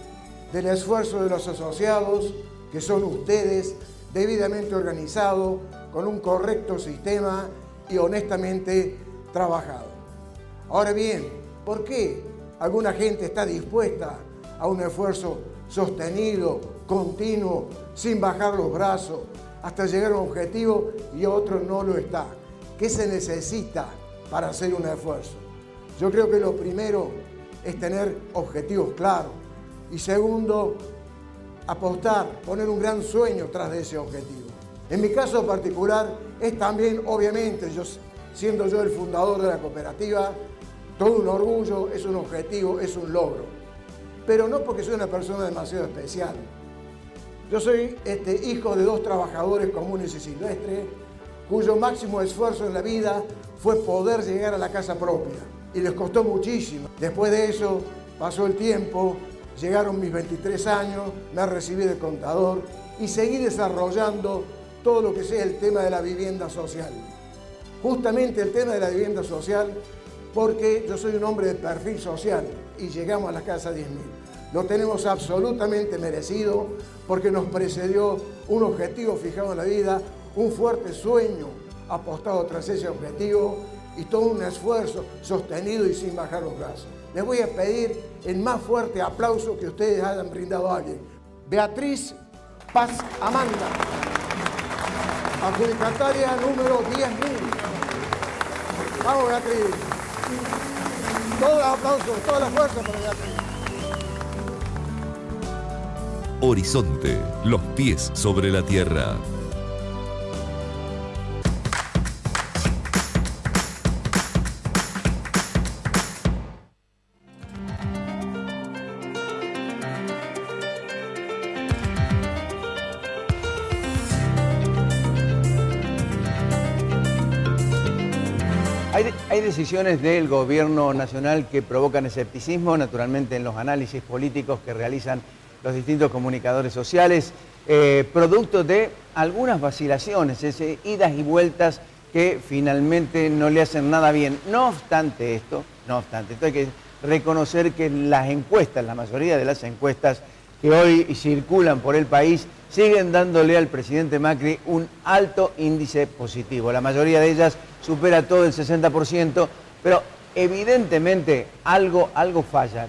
Speaker 11: del esfuerzo de los asociados, que son ustedes, debidamente organizados, con un correcto sistema y honestamente trabajado. Ahora bien, ¿por qué alguna gente está dispuesta a un esfuerzo sostenido, continuo, sin bajar los brazos, hasta llegar a un objetivo y otro no lo está? ¿Qué se necesita para hacer un esfuerzo? Yo creo que lo primero es tener objetivos claros y segundo, apostar, poner un gran sueño tras de ese objetivo. En mi caso particular es también, obviamente, siendo yo el fundador de la cooperativa, todo un orgullo, es un objetivo, es un logro. Pero no porque soy una persona demasiado especial. Yo soy hijo de 2 trabajadores comunes y silvestres, cuyo máximo esfuerzo en la vida fue poder llegar a la casa propia. Y les costó muchísimo. Después de eso pasó el tiempo Llegaron mis 23 años, me recibí de contador y seguí desarrollando todo lo que sea el tema de la vivienda social. Justamente el tema de la vivienda social, porque yo soy un hombre de perfil social y llegamos a la casa 10.000. Lo tenemos absolutamente merecido porque nos precedió un objetivo fijado en la vida, un fuerte sueño apostado tras ese objetivo y todo un esfuerzo sostenido y sin bajar los brazos. Les voy a pedir el más fuerte aplauso que ustedes hayan brindado a alguien. Beatriz Paz Amanda, adjudicataria número 10.000. Vamos, Beatriz. Todos los aplausos, toda la fuerza para Beatriz.
Speaker 7: Horizonte, los pies sobre la tierra.
Speaker 1: Hay decisiones del gobierno nacional que provocan escepticismo, naturalmente, en los análisis políticos que realizan los distintos comunicadores sociales, producto de algunas vacilaciones, idas y vueltas que finalmente no le hacen nada bien. No obstante esto hay que reconocer que las encuestas, la mayoría de las encuestas que hoy circulan por el país, siguen dándole al presidente Macri un alto índice positivo. La mayoría de ellas supera todo el 60%, pero evidentemente algo falla.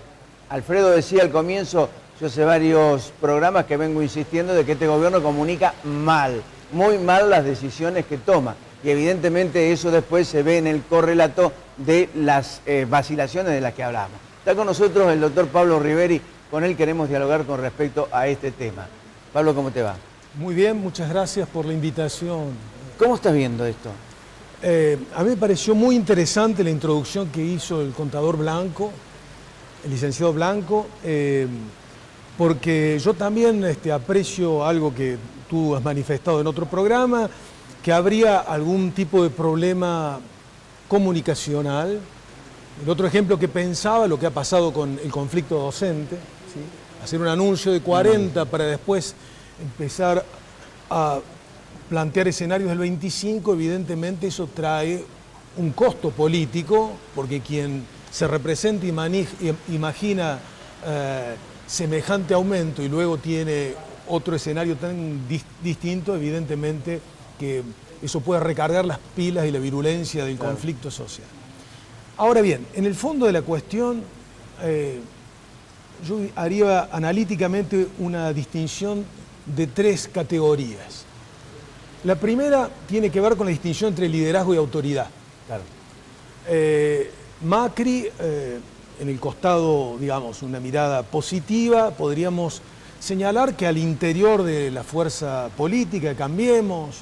Speaker 1: Alfredo decía al comienzo, yo hace varios programas que vengo insistiendo de que este gobierno comunica mal, muy mal las decisiones que toma. Y evidentemente eso después se ve en el correlato de las vacilaciones de las que hablamos. Está con nosotros el doctor Pablo Riveri, con él queremos dialogar con respecto a este tema. Pablo, ¿cómo te va?
Speaker 12: Muy bien, muchas gracias por la invitación.
Speaker 1: ¿Cómo estás viendo esto?
Speaker 12: A mí me pareció muy interesante la introducción que hizo el contador Blanco, el licenciado Blanco, porque yo también aprecio algo que tú has manifestado en otro programa, que habría algún tipo de problema comunicacional. El otro ejemplo que pensaba, lo que ha pasado con el conflicto docente, ¿sí? Hacer un anuncio de 40 para después empezar a plantear escenarios del 25, evidentemente eso trae un costo político, porque quien se representa y imagina semejante aumento y luego tiene otro escenario tan distinto, evidentemente que eso puede recargar las pilas y la virulencia del conflicto social. Ahora bien, en el fondo de la cuestión, yo haría analíticamente una distinción de tres categorías. La primera tiene que ver con la distinción entre liderazgo y autoridad.
Speaker 1: Claro.
Speaker 12: Macri, en el costado, digamos, una mirada positiva, podríamos señalar que al interior de la fuerza política, Cambiemos,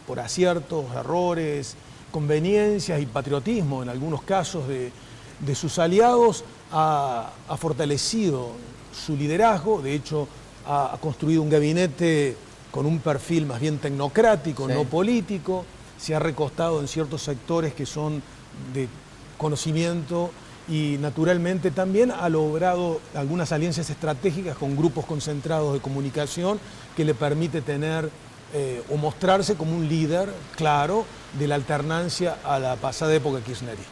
Speaker 12: por aciertos, errores, conveniencias y patriotismo en algunos casos de sus aliados, ha fortalecido su liderazgo. De hecho, ha construido un gabinete con un perfil más bien tecnocrático, no político. Se ha recostado en ciertos sectores que son de conocimiento y naturalmente también ha logrado algunas alianzas estratégicas con grupos concentrados de comunicación que le permite tener o mostrarse como un líder claro de la alternancia a la pasada época kirchnerista.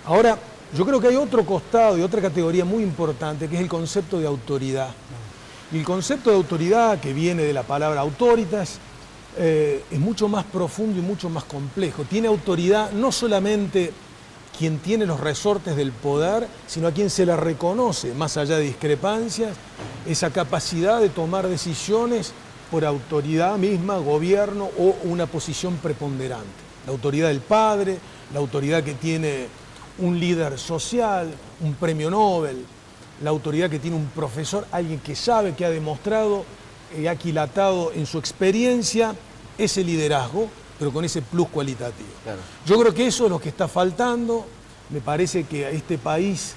Speaker 12: Ahora, yo creo que hay otro costado y otra categoría muy importante que es el concepto de autoridad. Y el concepto de autoridad, que viene de la palabra autoritas, es mucho más profundo y mucho más complejo. Tiene autoridad no solamente quien tiene los resortes del poder, sino a quien se le reconoce, más allá de discrepancias, esa capacidad de tomar decisiones por autoridad misma, gobierno o una posición preponderante. La autoridad del padre, la autoridad que tiene un líder social, un premio Nobel, la autoridad que tiene un profesor, alguien que sabe, que ha demostrado y ha aquilatado en su experiencia ese liderazgo, pero con ese plus cualitativo. Claro. Yo creo que eso es lo que está faltando. Me parece que a este país,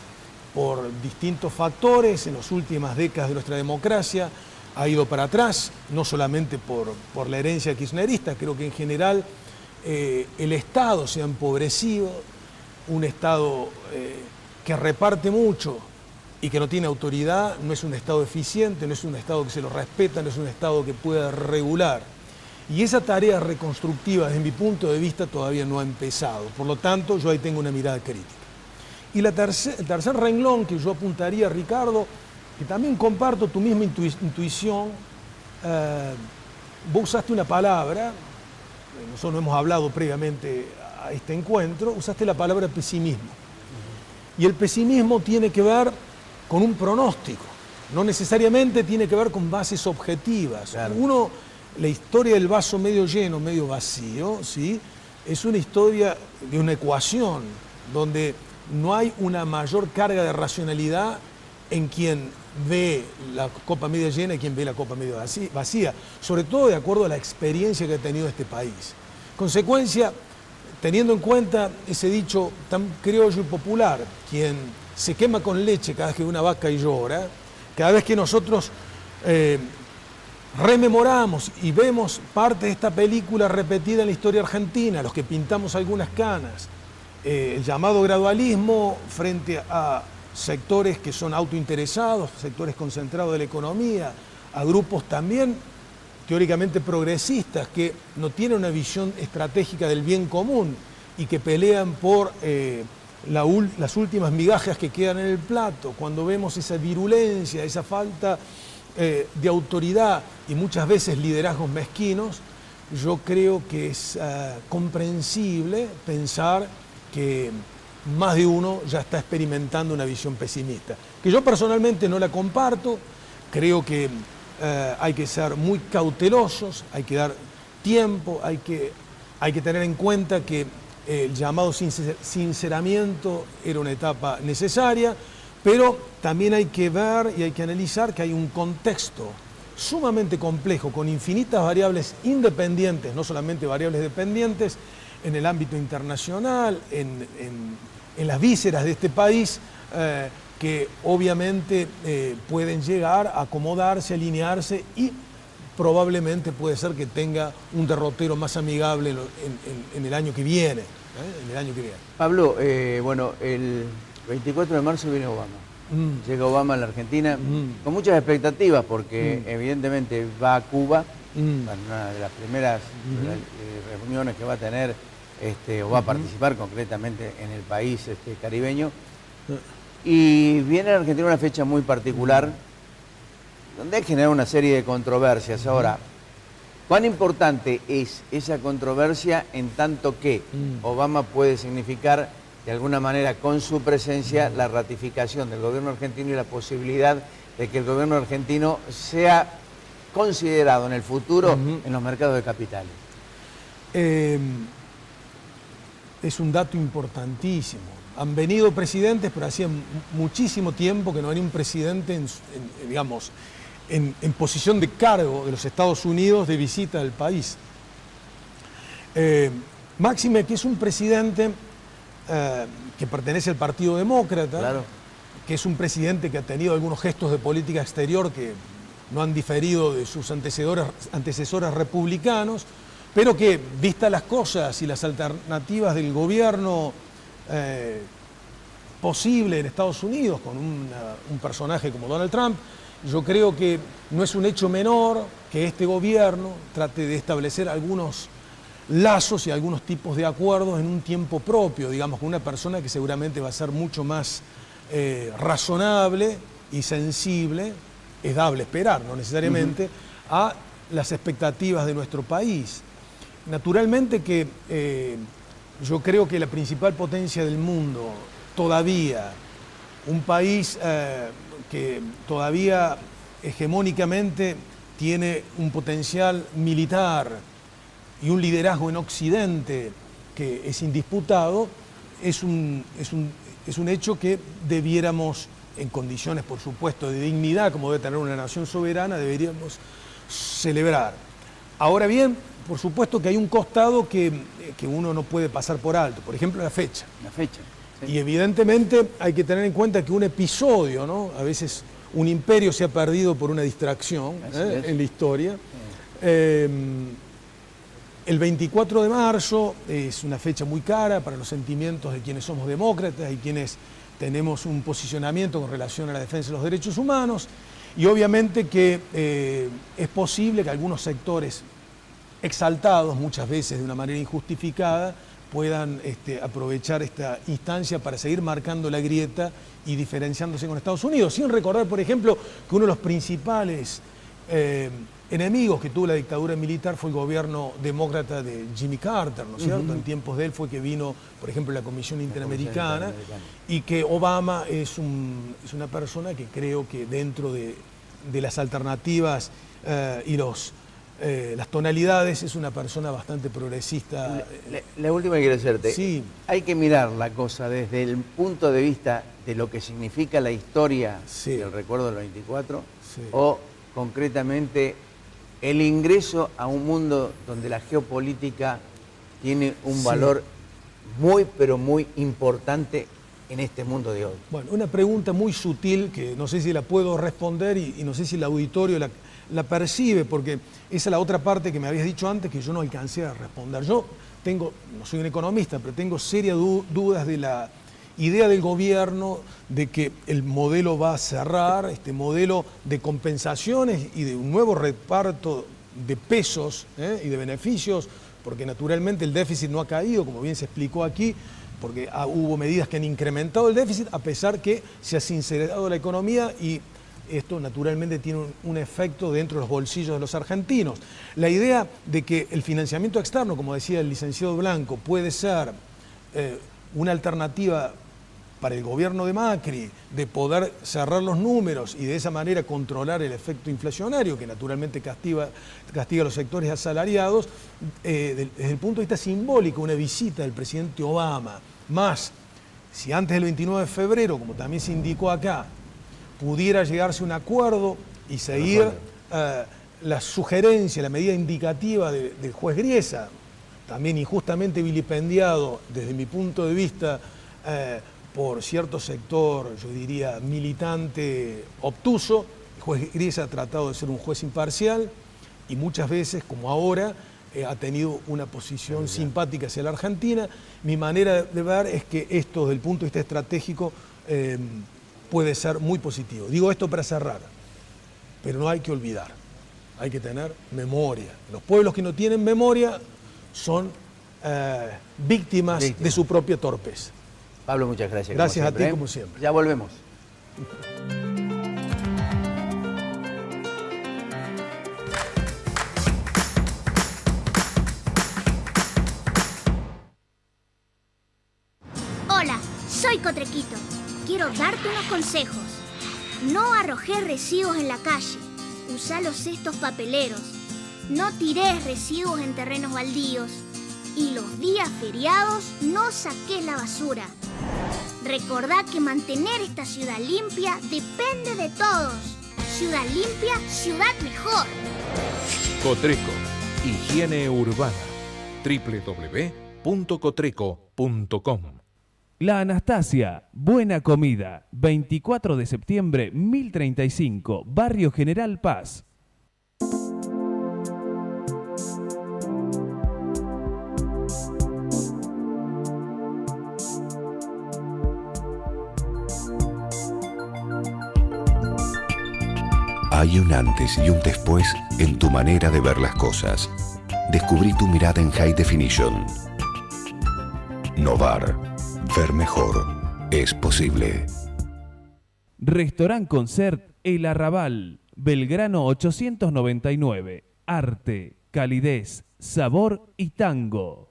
Speaker 12: por distintos factores, en las últimas décadas de nuestra democracia, ha ido para atrás, no solamente por la herencia kirchnerista, creo que en general el Estado se ha empobrecido, un Estado que reparte mucho y que no tiene autoridad, no es un Estado eficiente, no es un Estado que se lo respeta, no es un Estado que pueda regular. Y esa tarea reconstructiva, desde mi punto de vista, todavía no ha empezado. Por lo tanto, yo ahí tengo una mirada crítica. Y el tercer renglón que yo apuntaría, Ricardo, que también comparto tu misma intuición, vos usaste una palabra, nosotros no hemos hablado previamente a este encuentro, usaste la palabra pesimismo. Y el pesimismo tiene que ver con un pronóstico, no necesariamente tiene que ver con bases objetivas. Claro. La historia del vaso medio lleno, medio vacío, ¿sí? Es una historia de una ecuación donde no hay una mayor carga de racionalidad en quien ve la copa media llena y quien ve la copa medio vacía, sobre todo de acuerdo a la experiencia que ha tenido este país. Consecuencia, teniendo en cuenta ese dicho tan criollo y popular, quien se quema con leche cada vez que una vaca llora, cada vez que nosotros rememoramos y vemos parte de esta película repetida en la historia argentina, los que pintamos algunas canas, el llamado gradualismo frente a sectores que son autointeresados, sectores concentrados de la economía, a grupos también teóricamente progresistas que no tienen una visión estratégica del bien común y que pelean por las últimas migajas que quedan en el plato. Cuando vemos esa virulencia, esa falta de autoridad y muchas veces liderazgos mezquinos, yo creo que es comprensible pensar que más de uno ya está experimentando una visión pesimista, que yo personalmente no la comparto. Creo que hay que ser muy cautelosos, hay que dar tiempo, hay que tener en cuenta que el llamado sinceramiento era una etapa necesaria, pero también hay que ver y hay que analizar que hay un contexto sumamente complejo, con infinitas variables independientes, no solamente variables dependientes, en el ámbito internacional, en las vísceras de este país, que obviamente pueden llegar a acomodarse, alinearse y probablemente puede ser que tenga un derrotero más amigable en el año que viene.
Speaker 1: Pablo, bueno, el 24 de marzo viene Obama. Llega Obama a la Argentina con muchas expectativas porque evidentemente va a Cuba, una de las primeras reuniones que va a tener o va a participar concretamente en el país caribeño. Y viene a la Argentina una fecha muy particular donde hay que generar una serie de controversias. Ahora, ¿cuán importante es esa controversia en tanto que Obama puede significar de alguna manera con su presencia la ratificación del gobierno argentino y la posibilidad de que el gobierno argentino sea considerado en el futuro en los mercados de capitales?
Speaker 12: Es un dato importantísimo. Han venido presidentes, pero hacía muchísimo tiempo que no venía un presidente en posición de cargo de los Estados Unidos de visita al país. Máxime que es un presidente que pertenece al Partido Demócrata, claro, que es un presidente que ha tenido algunos gestos de política exterior que no han diferido de sus antecesores republicanos, pero que, vistas las cosas y las alternativas del gobierno posible en Estados Unidos, con un personaje como Donald Trump, yo creo que no es un hecho menor que este gobierno trate de establecer algunos lazos y algunos tipos de acuerdos en un tiempo propio, digamos, con una persona que seguramente va a ser mucho más razonable y sensible, es dable esperar, no necesariamente, a las expectativas de nuestro país. Naturalmente que yo creo que la principal potencia del mundo, todavía, un país que todavía hegemónicamente tiene un potencial militar y un liderazgo en Occidente que es indisputado, es un hecho que debiéramos, en condiciones por supuesto de dignidad, como debe tener una nación soberana, deberíamos celebrar. Ahora bien, por supuesto que hay un costado que uno no puede pasar por alto, por ejemplo la fecha.
Speaker 1: La fecha. Sí.
Speaker 12: Y evidentemente hay que tener en cuenta que un episodio, ¿no? A veces un imperio se ha perdido por una distracción en la historia. Sí. El 24 de marzo es una fecha muy cara para los sentimientos de quienes somos demócratas y quienes tenemos un posicionamiento con relación a la defensa de los derechos humanos y obviamente que es posible que algunos sectores exaltados, muchas veces de una manera injustificada, puedan aprovechar esta instancia para seguir marcando la grieta y diferenciándose con Estados Unidos, sin recordar, por ejemplo, que uno de los principales enemigos que tuvo la dictadura militar fue el gobierno demócrata de Jimmy Carter, ¿no es cierto? En tiempos de él fue que vino, por ejemplo, la Comisión Interamericana, y que Obama es una persona que creo que dentro de las alternativas y las tonalidades es una persona bastante progresista.
Speaker 1: La última que quiero hacerte.
Speaker 12: Sí.
Speaker 1: Hay que mirar la cosa desde el punto de vista de lo que significa la historia del recuerdo del 24 o concretamente el ingreso a un mundo donde la geopolítica tiene un valor muy, pero muy importante en este mundo de hoy.
Speaker 12: Bueno, una pregunta muy sutil que no sé si la puedo responder y no sé si el auditorio la percibe, porque esa es la otra parte que me habías dicho antes que yo no alcancé a responder. Yo no soy un economista, pero tengo serias dudas de la idea del gobierno de que el modelo va a cerrar, este modelo de compensaciones y de un nuevo reparto de pesos y de beneficios, porque naturalmente el déficit no ha caído, como bien se explicó aquí, porque hubo medidas que han incrementado el déficit, a pesar que se ha sincerado la economía y esto naturalmente tiene un efecto dentro de los bolsillos de los argentinos. La idea de que el financiamiento externo, como decía el licenciado Blanco, puede ser una alternativa para el gobierno de Macri, de poder cerrar los números y de esa manera controlar el efecto inflacionario, que naturalmente castiga a los sectores asalariados, desde el punto de vista simbólico, una visita del presidente Obama, más si antes del 29 de febrero, como también se indicó acá, pudiera llegarse a un acuerdo y seguir la sugerencia, la medida indicativa del juez Griesa, también injustamente vilipendiado desde mi punto de vista por cierto sector, yo diría, militante obtuso. El juez Griesa ha tratado de ser un juez imparcial y muchas veces, como ahora, ha tenido una posición simpática hacia la Argentina. Mi manera de ver es que esto, desde el punto de vista estratégico, puede ser muy positivo. Digo esto para cerrar, pero no hay que olvidar, hay que tener memoria. Los pueblos que no tienen memoria son víctimas de su propia torpeza.
Speaker 1: Pablo, muchas gracias.
Speaker 12: Gracias a ti, como siempre.
Speaker 1: Ya volvemos.
Speaker 13: Hola, soy Cotrequito. Quiero darte unos consejos. No arrojes residuos en la calle. Usa los cestos papeleros. No tires residuos en terrenos baldíos. Y los días feriados no saques la basura. Recordá que mantener esta ciudad limpia depende de todos. Ciudad limpia, ciudad mejor.
Speaker 14: Cotreco, higiene urbana. www.cotreco.com.
Speaker 2: La Anastasia, buena comida, 24 de septiembre 1035, Barrio General Paz.
Speaker 7: Hay un antes y un después en tu manera de ver las cosas. Descubrí tu mirada en High Definition. Novar. Ver mejor es posible.
Speaker 2: Restaurant Concert El Arrabal, Belgrano 899. Arte, calidez, sabor y tango.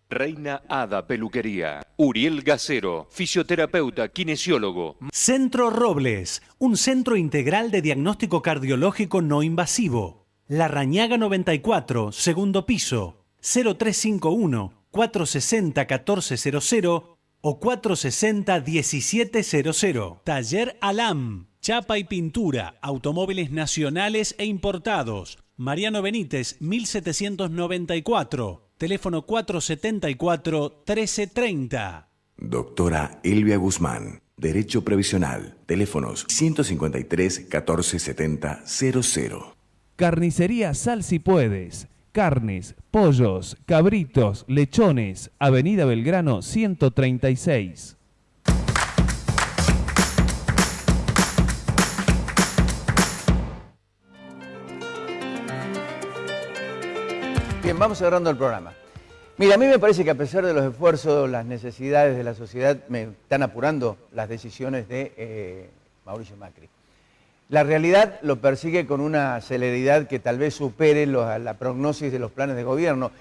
Speaker 15: Reina Hada Peluquería. Uriel Gacero, fisioterapeuta, kinesiólogo.
Speaker 3: Centro Robles, un centro integral de diagnóstico cardiológico no invasivo. La Rañaga 94, segundo piso, 0351-460-1400 o 460-1700. Taller Alam, chapa y pintura, automóviles nacionales e importados. Mariano Benítez, 1794. Teléfono 474-1330.
Speaker 16: Doctora Elvia Guzmán, Derecho Previsional. Teléfonos 153-1470-00.
Speaker 2: Carnicería Sal Si Puedes. Carnes, pollos, cabritos, lechones. Avenida Belgrano 136.
Speaker 1: Bien, vamos cerrando el programa. Mira, a mí me parece que a pesar de los esfuerzos, las necesidades de la sociedad, me están apurando las decisiones de Mauricio Macri. La realidad lo persigue con una celeridad que tal vez supere la prognosis de los planes de gobierno.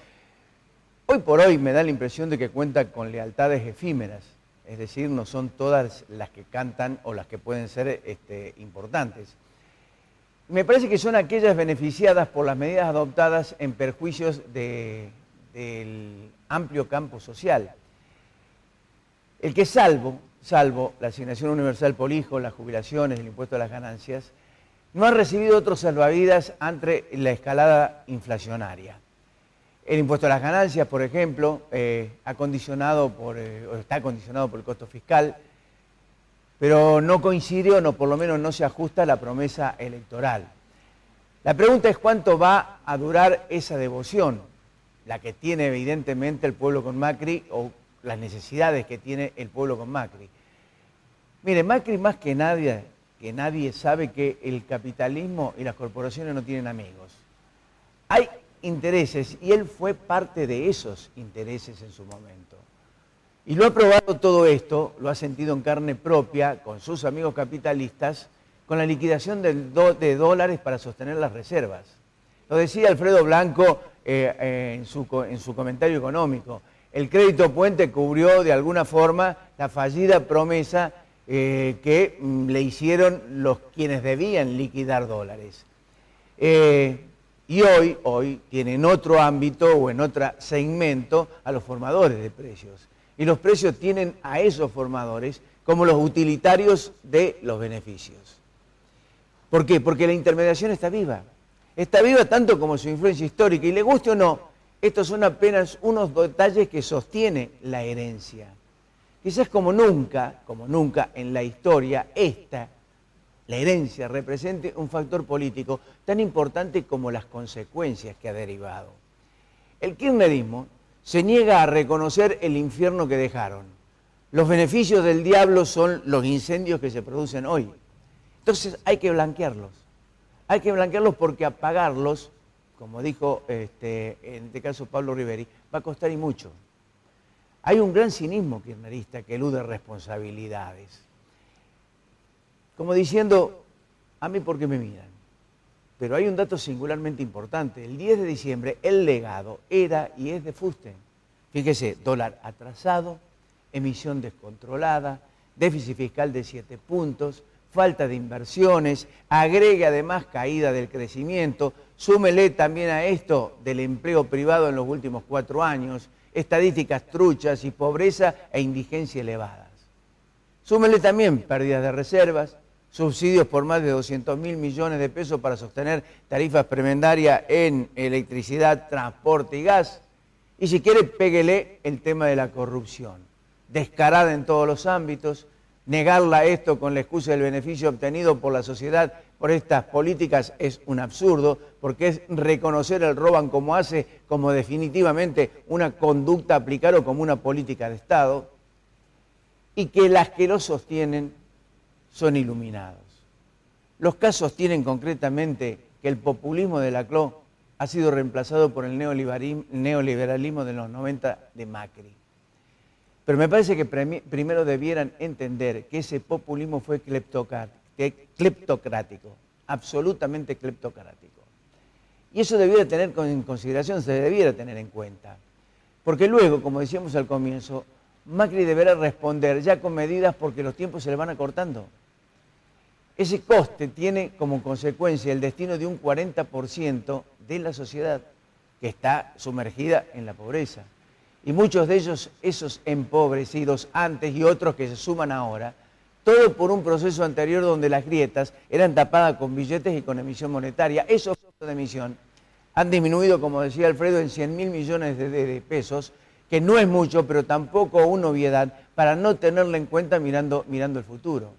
Speaker 1: Hoy por hoy me da la impresión de que cuenta con lealtades efímeras, es decir, no son todas las que cantan o las que pueden ser importantes. Me parece que son aquellas beneficiadas por las medidas adoptadas en perjuicios del amplio campo social. El que salvo la asignación universal por hijo, las jubilaciones, el impuesto a las ganancias, no ha recibido otros salvavidas ante la escalada inflacionaria. El impuesto a las ganancias, por ejemplo, está condicionado por el costo fiscal, pero no coincide o por lo menos no se ajusta a la promesa electoral. La pregunta es cuánto va a durar esa devoción, la que tiene evidentemente el pueblo con Macri o las necesidades que tiene el pueblo con Macri. Mire, Macri más que nadie sabe que el capitalismo y las corporaciones no tienen amigos. Hay intereses y él fue parte de esos intereses en su momento. Y lo ha probado todo esto, lo ha sentido en carne propia con sus amigos capitalistas, con la liquidación de dólares para sostener las reservas. Lo decía Alfredo Blanco en su comentario económico. El crédito puente cubrió de alguna forma la fallida promesa que le hicieron quienes debían liquidar dólares. Y hoy tiene en otro ámbito o en otro segmento a los formadores de precios. Y los precios tienen a esos formadores como los utilitarios de los beneficios. ¿Por qué? Porque la intermediación está viva. Está viva tanto como su influencia histórica. Y le guste o no, estos son apenas unos detalles que sostiene la herencia. Quizás como nunca en la historia, la herencia represente un factor político tan importante como las consecuencias que ha derivado. El kirchnerismo se niega a reconocer el infierno que dejaron. Los beneficios del diablo son los incendios que se producen hoy. Entonces hay que blanquearlos. Hay que blanquearlos porque apagarlos, como dijo en este caso Pablo Riveri, va a costar y mucho. Hay un gran cinismo kirchnerista que elude responsabilidades. Como diciendo, a mí por qué me miran. Pero hay un dato singularmente importante. El 10 de diciembre el legado era y es de fuste. Fíjese, dólar atrasado, emisión descontrolada, déficit fiscal de 7 puntos, falta de inversiones, agregue además caída del crecimiento, súmele también a esto del empleo privado en los últimos 4 años, estadísticas truchas y pobreza e indigencia elevadas. Súmele también pérdidas de reservas, subsidios por más de 200.000 millones de pesos para sostener tarifas premendarias en electricidad, transporte y gas. Y si quiere, péguele el tema de la corrupción, descarada en todos los ámbitos. Negarla a esto con la excusa del beneficio obtenido por la sociedad por estas políticas es un absurdo, porque es reconocer el roban como definitivamente una conducta a aplicar o como una política de Estado, y que las que lo sostienen son iluminados. Los casos tienen concretamente que el populismo de Laclau ha sido reemplazado por el neoliberalismo de los 90 de Macri. Pero me parece que primero debieran entender que ese populismo fue cleptocrático, absolutamente cleptocrático. Y eso debiera tener en consideración, se debiera tener en cuenta. Porque luego, como decíamos al comienzo, Macri deberá responder ya con medidas porque los tiempos se le van acortando. Ese coste tiene como consecuencia el destino de un 40% de la sociedad que está sumergida en la pobreza. Y muchos de ellos, esos empobrecidos antes y otros que se suman ahora, todo por un proceso anterior donde las grietas eran tapadas con billetes y con emisión monetaria. Esos costos de emisión han disminuido, como decía Alfredo, en 100.000 millones de pesos, que no es mucho, pero tampoco una obviedad para no tenerla en cuenta mirando el futuro.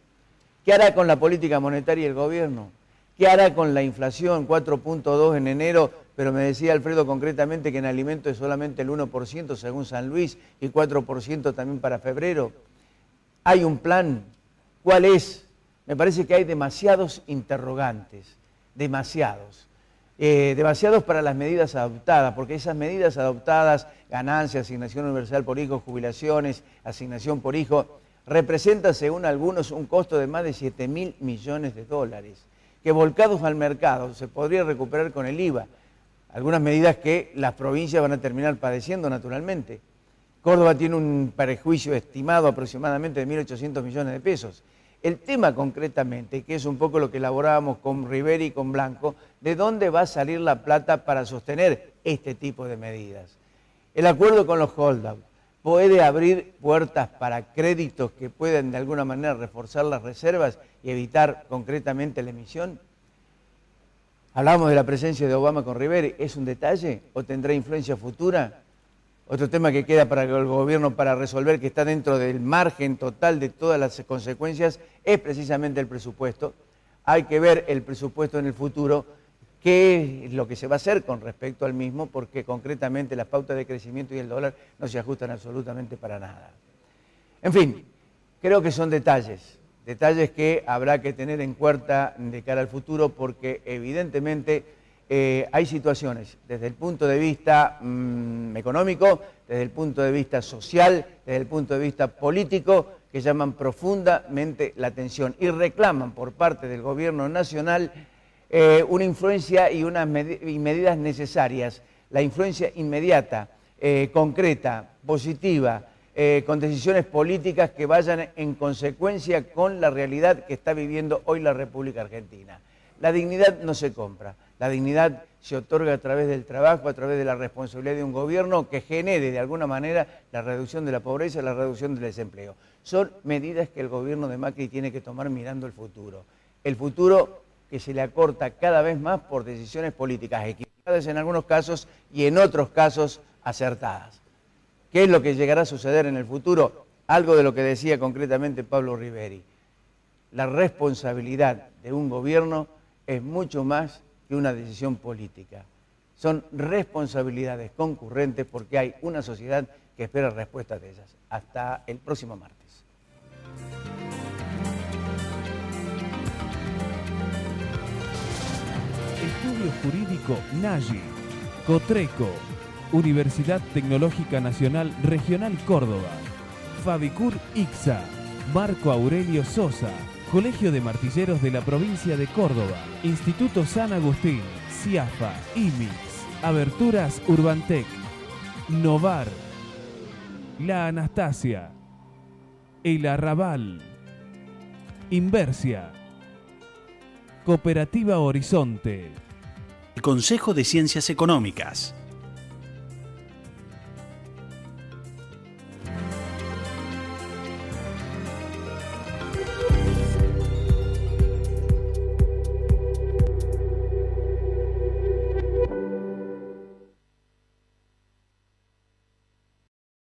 Speaker 1: ¿Qué hará con la política monetaria el gobierno? ¿Qué hará con la inflación? 4.2 en enero, pero me decía Alfredo concretamente que en alimentos es solamente el 1% según San Luis y 4% también para febrero. ¿Hay un plan? ¿Cuál es? Me parece que hay demasiados interrogantes, demasiados. demasiados para las medidas adoptadas, porque esas medidas adoptadas, ganancias, asignación universal por hijo, jubilaciones, asignación por hijo, representan según algunos un costo de más de 7.000 millones de dólares, que volcados al mercado se podría recuperar con el IVA. Algunas medidas que las provincias van a terminar padeciendo naturalmente. Córdoba tiene un perjuicio estimado aproximadamente de 1.800 millones de pesos. El tema concretamente, que es un poco lo que elaborábamos con Riveri y con Blanco, ¿de dónde va a salir la plata para sostener este tipo de medidas? El acuerdo con los holdouts puede abrir puertas para créditos que puedan de alguna manera reforzar las reservas y evitar concretamente la emisión. Hablamos de la presencia de Obama con Riveri, ¿es un detalle o tendrá influencia futura? Otro tema que queda para el gobierno para resolver, que está dentro del margen total de todas las consecuencias, es precisamente el presupuesto. Hay que ver el presupuesto en el futuro, qué es lo que se va a hacer con respecto al mismo, porque concretamente las pautas de crecimiento y el dólar no se ajustan absolutamente para nada. En fin, creo que son detalles que habrá que tener en cuenta de cara al futuro, porque evidentemente hay situaciones desde el punto de vista económico, desde el punto de vista social, desde el punto de vista político, que llaman profundamente la atención y reclaman por parte del gobierno nacional una influencia y unas medidas necesarias. La influencia inmediata, concreta, positiva, con decisiones políticas que vayan en consecuencia con la realidad que está viviendo hoy la República Argentina. La dignidad no se compra. La dignidad se otorga a través del trabajo, a través de la responsabilidad de un gobierno que genere de alguna manera la reducción de la pobreza, la reducción del desempleo. Son medidas que el gobierno de Macri tiene que tomar mirando el futuro. El futuro que se le acorta cada vez más por decisiones políticas equivocadas en algunos casos y en otros casos acertadas. ¿Qué es lo que llegará a suceder en el futuro? Algo de lo que decía concretamente Pablo Riveri. La responsabilidad de un gobierno es mucho más que una decisión política. Son responsabilidades concurrentes porque hay una sociedad que espera respuestas de ellas. Hasta el próximo martes.
Speaker 2: Estudio Jurídico Nagy, Cotreco, Universidad Tecnológica Nacional Regional Córdoba, Fabicur Ixa, Marco Aurelio Sosa, Colegio de Martilleros de la Provincia de Córdoba, Instituto San Agustín, CIAFA, IMIX, Aberturas Urbantec, Novar, La Anastasia, El Arrabal, Inversia, Cooperativa Horizonte.
Speaker 3: El Consejo de Ciencias Económicas.